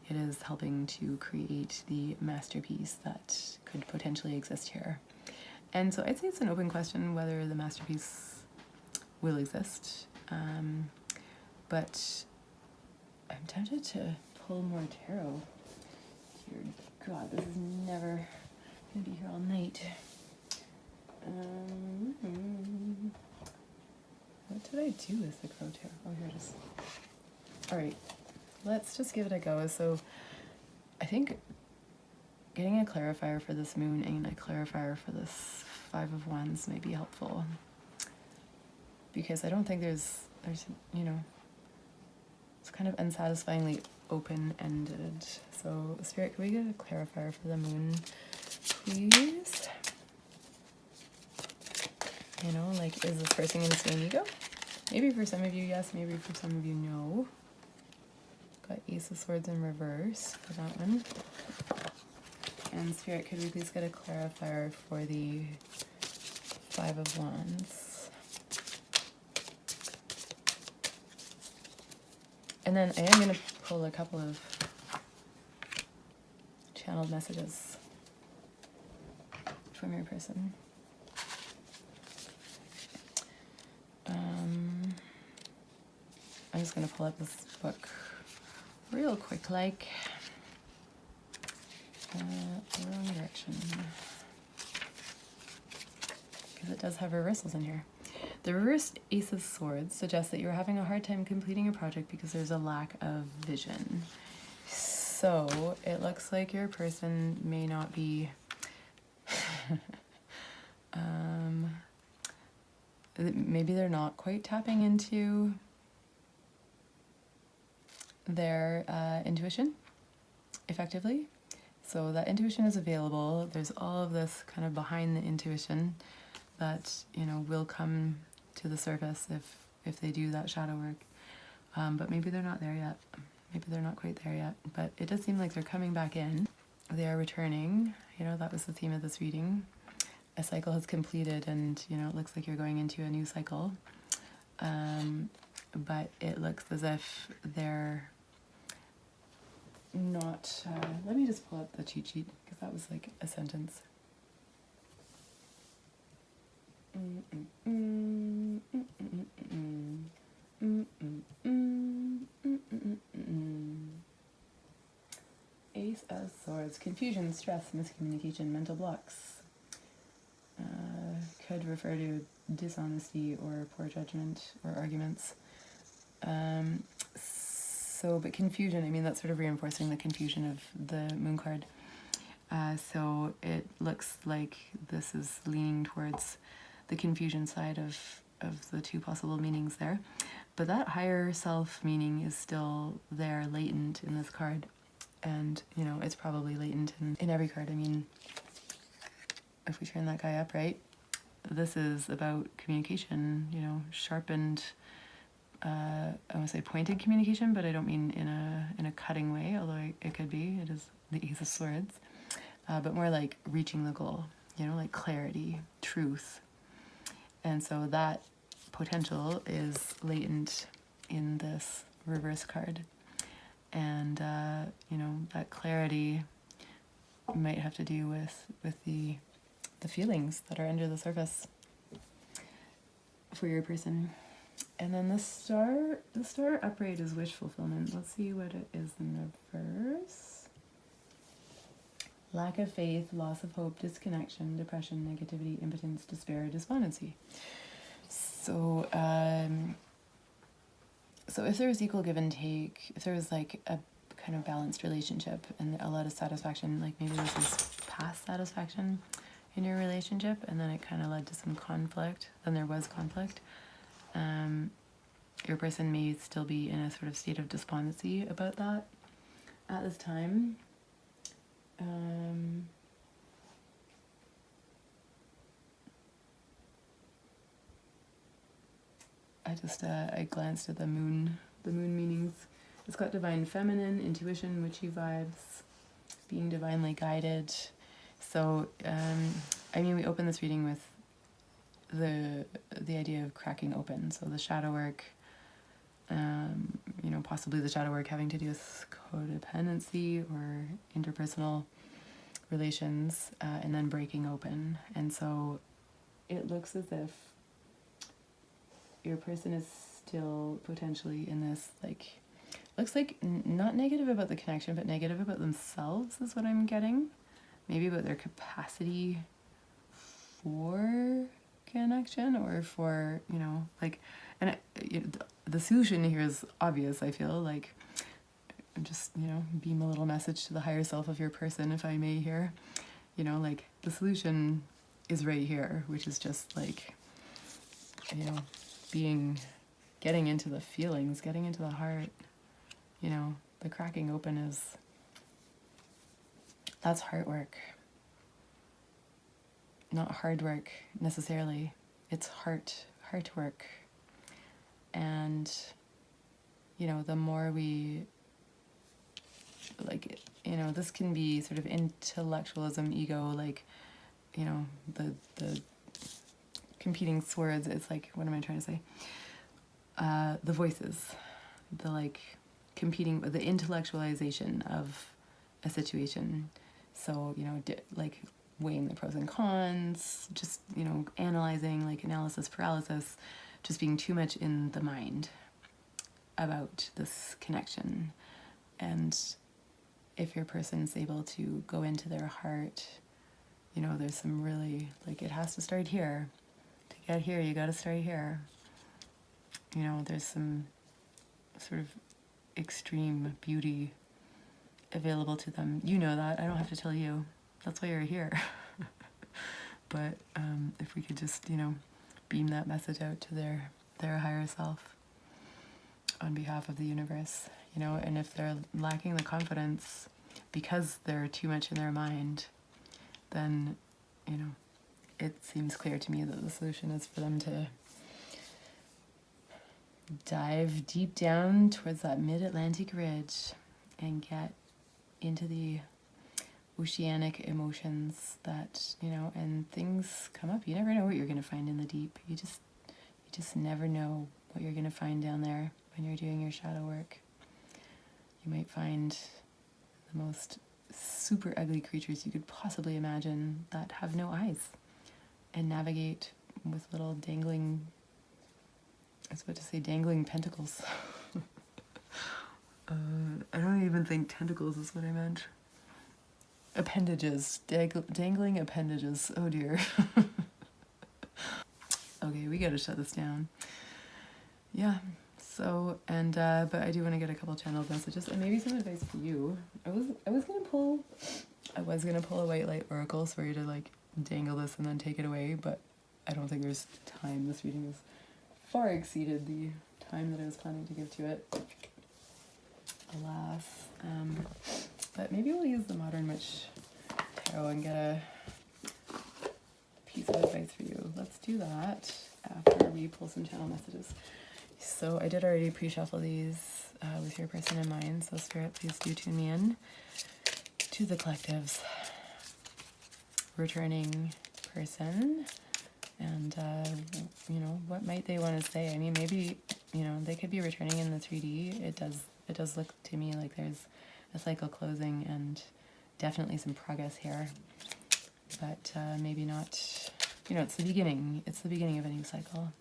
It is helping to create the masterpiece that could potentially exist here. And so I'd say it's an open question whether the masterpiece will exist, but I'm tempted to pull more tarot. Dear God, this is never gonna be here all night. What did I do with the crow tarot? Oh, here it is. All right, let's just give it a go. So I think getting a clarifier for this moon and a clarifier for this Five of Wands may be helpful, because I don't think there's you know, it's kind of unsatisfyingly open-ended. So Spirit, can we get a clarifier for the moon, please? You know, like, is this person going to stay in ego? Maybe for some of you, yes. Maybe for some of you, no. Got Ace of Swords in reverse for that one. And Spirit, could we please get a clarifier for the Five of Wands? And then I am going to pull a couple of channeled messages from your person. I'm just going to pull up this book real quick, like, wrong direction, because it does have reversals in here. The reversed Ace of Swords suggests that you're having a hard time completing a project because there's a lack of vision. So it looks like your person may not be maybe they're not quite tapping into their intuition effectively. So that intuition is available. There's all of this kind of behind the intuition that, you know, will come to the surface if they do that shadow work. But maybe they're not there yet. Maybe they're not quite there yet. But it does seem like they're coming back in. They are returning. You know, that was the theme of this reading. A cycle has completed, and, you know, it looks like you're going into a new cycle. But it looks as if they're not... let me just pull up the cheat sheet, because that was like a sentence. Ace of Swords, confusion, stress, miscommunication, mental blocks. Could refer to dishonesty or poor judgment or arguments. But confusion, I mean, that's sort of reinforcing the confusion of the moon card. So it looks like this is leaning towards the confusion side of the two possible meanings there. But that higher self meaning is still there, latent in this card. And, you know, it's probably latent in every card. I mean, if we turn that guy up, right, this is about communication, you know, sharpened, I want to say pointed communication, but I don't mean in a cutting way, although it could be. It is the Ace of Swords. But more like reaching the goal, you know, like clarity, truth. And so that potential is latent in this reverse card. And, you know, that clarity might have to do with the feelings that are under the surface for your person. And then the star upright is wish fulfillment. Let's see what it is in reverse. Lack of faith, loss of hope, disconnection, depression, negativity, impotence, despair, despondency. So, so if there was equal give and take, if there was like a kind of balanced relationship and a lot of satisfaction, like maybe this is past satisfaction in your relationship, and then it kind of led to some conflict, then there was conflict, your person may still be in a sort of state of despondency about that at this time. I glanced at the moon meanings. It's got divine feminine, intuition, witchy vibes, being divinely guided. So, I mean, we open this reading with the idea of cracking open. So the shadow work, you know, possibly the shadow work having to do with codependency or interpersonal relations, and then breaking open. And so it looks as if your person is still potentially in this, like, looks like not negative about the connection, but negative about themselves is what I'm getting. Maybe about their capacity for connection, or for, you know, like, and the solution here is obvious, I feel like, just, you know, beam a little message to the higher self of your person, if I may here. You know, like, the solution is right here, which is just like, you know, getting into the feelings, getting into the heart. You know, the cracking open that's heart work. Not hard work necessarily. It's heart work. And, you know, the more we, like, you know, this can be sort of intellectualism, ego, like, you know, the competing swords. It's like, what am I trying to say? The voices, the like competing, the intellectualization of a situation. So, you know, like weighing the pros and cons, just, you know, analyzing, like analysis paralysis, just being too much in the mind about this connection. And if your person's able to go into their heart, you know, there's some really, like, it has to start here. To get here, you got to start here. You know, there's some sort of extreme beauty available to them. You know that. I don't have to tell you. That's why you're here. But if we could just, you know, beam that message out to their higher self on behalf of the universe, you know, and if they're lacking the confidence because they're too much in their mind, then, you know, it seems clear to me that the solution is for them to dive deep down towards that mid-Atlantic ridge and get into the oceanic emotions that, you know, and things come up. You never know what you're going to find in the deep. You just never know what you're going to find down there when you're doing your shadow work. You might find the most super ugly creatures you could possibly imagine that have no eyes and navigate with little dangling, I was about to say dangling pentacles. I don't even think tentacles is what I meant. Appendages, dangling appendages. Oh dear. Okay, we gotta shut this down. Yeah, so, and, but I do want to get a couple channeled messages and maybe some advice for you. I was gonna pull a white light oracle for you to like dangle this and then take it away, but I don't think there's time. This reading has far exceeded the time that I was planning to give to it. Alas. But maybe we'll use the Modern Witch Tarot and get a piece of advice for you. Let's do that after we pull some channel messages. So I did already pre-shuffle these with your person in mind, so Spirit, please do tune me in to the collective's returning person. And, you know, what might they want to say? I mean, maybe, you know, they could be returning in the 3D. It does look to me like there's a cycle closing and definitely some progress here. But maybe not, you know, it's the beginning. It's the beginning of a new cycle.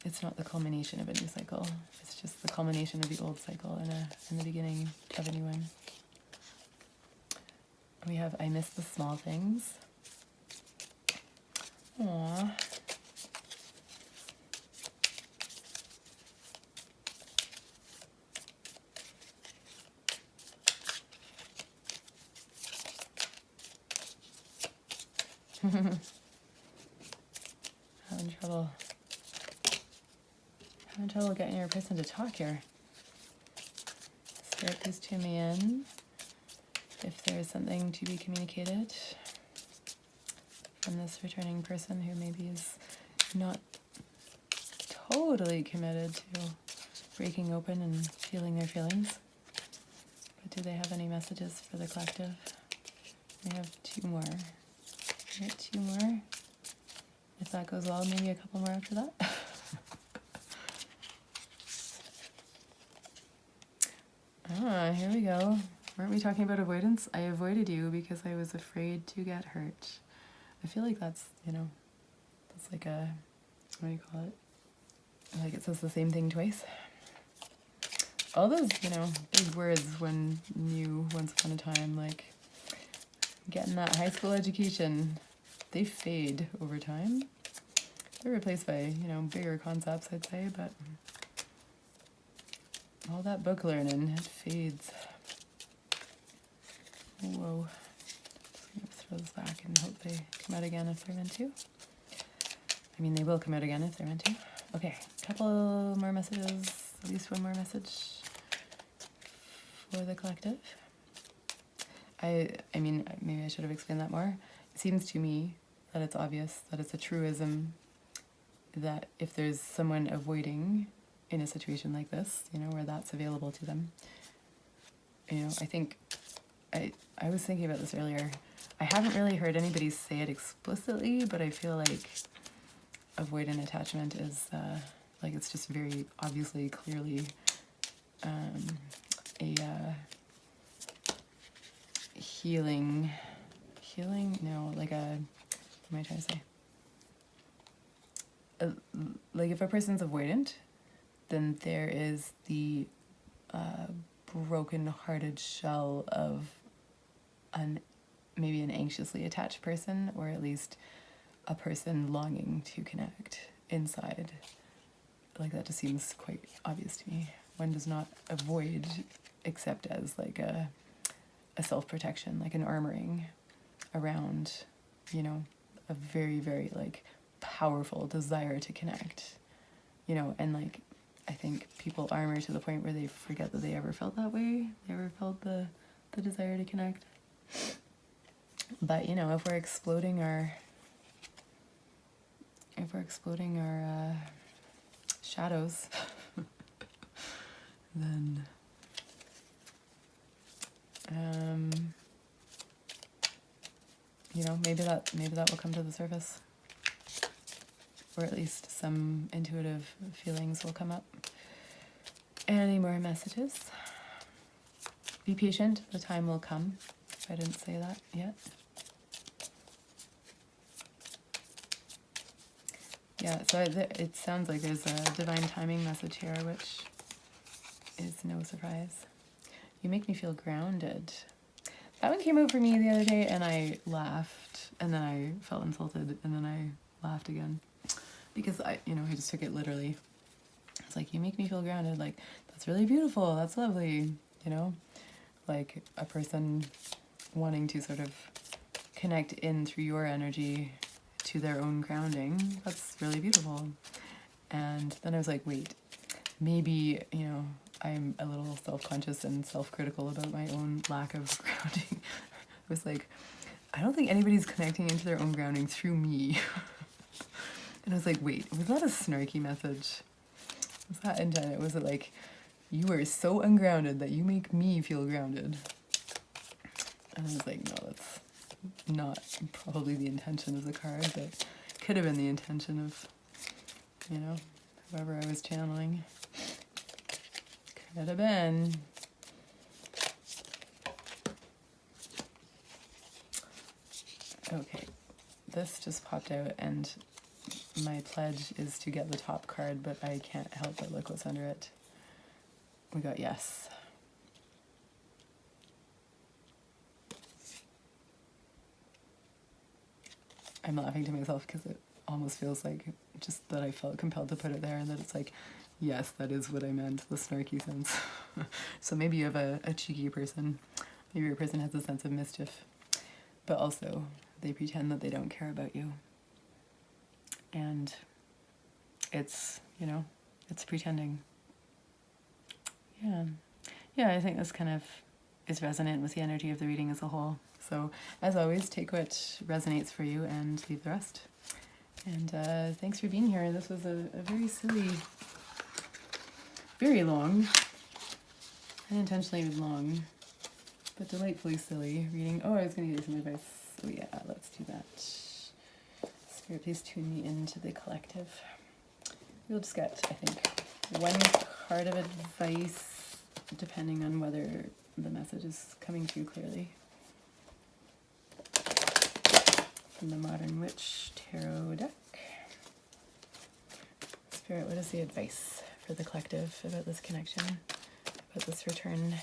It's not the culmination of a new cycle. It's just the culmination of the old cycle in the beginning of a new one. We have I Miss the Small Things. Aww. Having trouble getting your person to talk here. Spirit, please tune me in if there is something to be communicated from this returning person who maybe is not totally committed to breaking open and feeling their feelings. But do they have any messages for the collective? We have two more. We got two more. If that goes well, maybe a couple more after that. Here we go. Weren't we talking about avoidance? I avoided you because I was afraid to get hurt. I feel like that's, you know, that's like a, what do you call it? Like it says the same thing twice. All those, you know, big words when new once upon a time, like getting that high school education, they fade over time. They're replaced by, you know, bigger concepts, I'd say, but all that book learning, it fades. Whoa. Just gonna throw this back and hope they come out again if they're meant to. I mean, they will come out again if they're meant to. Okay, a couple more messages, at least one more message for the collective. I mean, maybe I should have explained that more. It seems to me that it's obvious that it's a truism that if there's someone avoiding in a situation like this, you know, where that's available to them, you know, I think, I was thinking about this earlier. I haven't really heard anybody say it explicitly, but I feel like avoidant attachment is, like, it's just very obviously, clearly, a healing, no, like a, what am I trying to say? Like, if a person's avoidant, then there is the broken-hearted shell of maybe an anxiously attached person, or at least a person longing to connect inside. Like, that just seems quite obvious to me. One does not avoid except as like a self-protection, like an armoring around, you know, a very, very like powerful desire to connect, you know. And like, I think people armor to the point where they forget that they ever felt that way. They ever felt the desire to connect. But, you know, if we're exploding our shadows, then you know, maybe that will come to the surface, or at least some intuitive feelings will come up. Any more messages? Be patient, the time will come. I didn't say that yet. Yeah, so it sounds like there's a divine timing message here, which is no surprise. You make me feel grounded. That one came out for me the other day, and I laughed, and then I felt insulted, and then I laughed again. Because I just took it literally. It's like, you make me feel grounded. Like, that's really beautiful. That's lovely. You know? Like, a person wanting to sort of connect in through your energy to their own grounding. That's really beautiful. And then I was like, wait, maybe, you know, I'm a little self-conscious and self-critical about my own lack of grounding. I was like, I don't think anybody's connecting into their own grounding through me. And I was like, wait, was that a snarky message? Was that intended? Was it like, you are so ungrounded that you make me feel grounded? And I was like, no, that's not probably the intention of the card, but could have been the intention of, you know, whoever I was channeling. Could have been. Okay, this just popped out, and my pledge is to get the top card, but I can't help but look what's under it. We got yes. I'm laughing to myself because it almost feels like just that I felt compelled to put it there, and that it's like, yes, that is what I meant, the snarky sense. So maybe you have a cheeky person. Maybe your person has a sense of mischief, but also they pretend that they don't care about you. And it's, you know, it's pretending. Yeah, I think this kind of is resonant with the energy of the reading as a whole. So, as always, take what resonates for you and leave the rest. And thanks for being here. This was a very silly, very long, unintentionally long, but delightfully silly reading. Oh, I was going to give you some advice. Oh yeah, let's do that. Spirit, please tune me into the collective. We'll just get, I think, one card of advice, depending on whether the message is coming through clearly. From the Modern Witch Tarot deck. Spirit, what is the advice for the collective about this connection, about this return?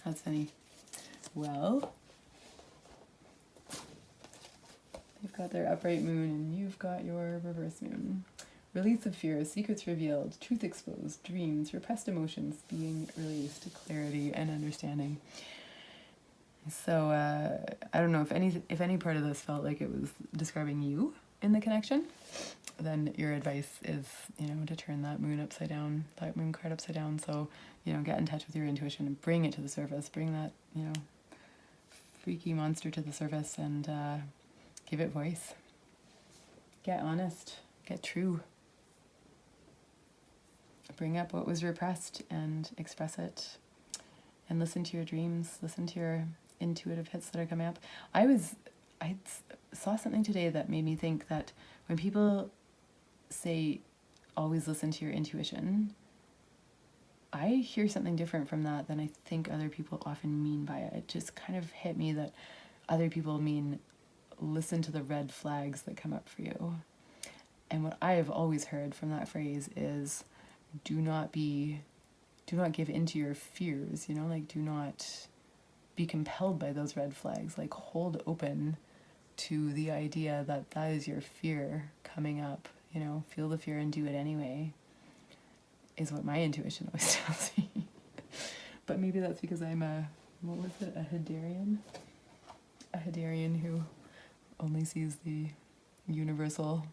That's funny. Well, upright moon and you've got your reverse moon. Release of fear, secrets revealed, truth exposed, dreams, repressed emotions being released, clarity and understanding. So I don't know if any part of this felt like it was describing you in the connection, then your advice is, to turn that moon upside down, that moon card upside down. So, get in touch with your intuition and bring it to the surface, bring that, freaky monster to the surface and give it voice. Get honest, get true. Bring up what was repressed and express it. And listen to your dreams, listen to your intuitive hits that are coming up. I saw something today that made me think that when people say always listen to your intuition, I hear something different from that than I think other people often mean by it. It just kind of hit me that other people mean listen to the red flags that come up for you. And what I have always heard from that phrase is do not give in to your fears, do not be compelled by those red flags. Like, hold open to the idea that that is your fear coming up, feel the fear and do it anyway, is what my intuition always tells me. But maybe that's because I'm a Hadarian? A Hadarian who only sees the universal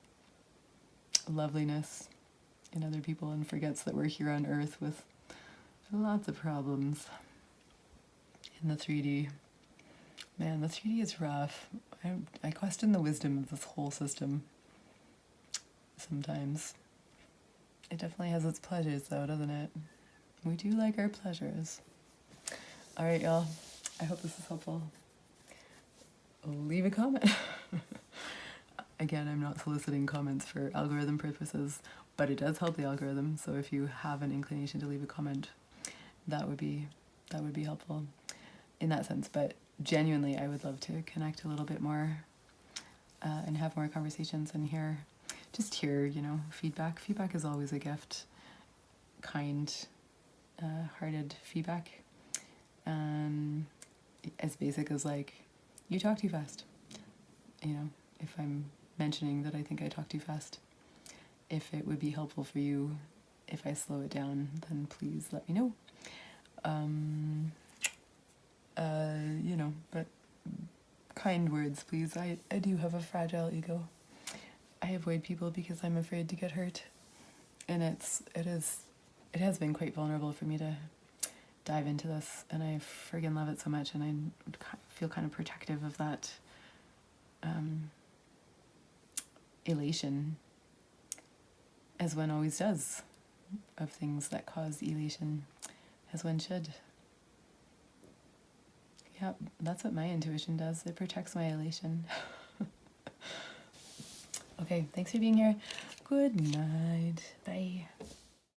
loveliness in other people and forgets that we're here on Earth with lots of problems. In the 3D. Man, the 3D is rough. I question the wisdom of this whole system sometimes. It definitely has its pleasures though, doesn't it? We do like our pleasures. Alright, y'all. I hope this is helpful. Leave a comment. Again, I'm not soliciting comments for algorithm purposes, but it does help the algorithm, so if you have an inclination to leave a comment, that would be helpful in that sense. But genuinely, I would love to connect a little bit more and have more conversations and hear feedback. Feedback is always a gift. Kind, hearted feedback. As basic as like, you talk too fast. If I'm mentioning that I think I talk too fast, if it would be helpful for you if I slow it down, then please let me know. But kind words, please. I do have a fragile ego. I avoid people because I'm afraid to get hurt. And it has been quite vulnerable for me to dive into this, and I friggin' love it so much, and I feel kind of protective of that elation, as one always does, of things that cause elation, as one should. Yeah, that's what my intuition does. It protects my elation. Okay, thanks for being here. Good night. Bye.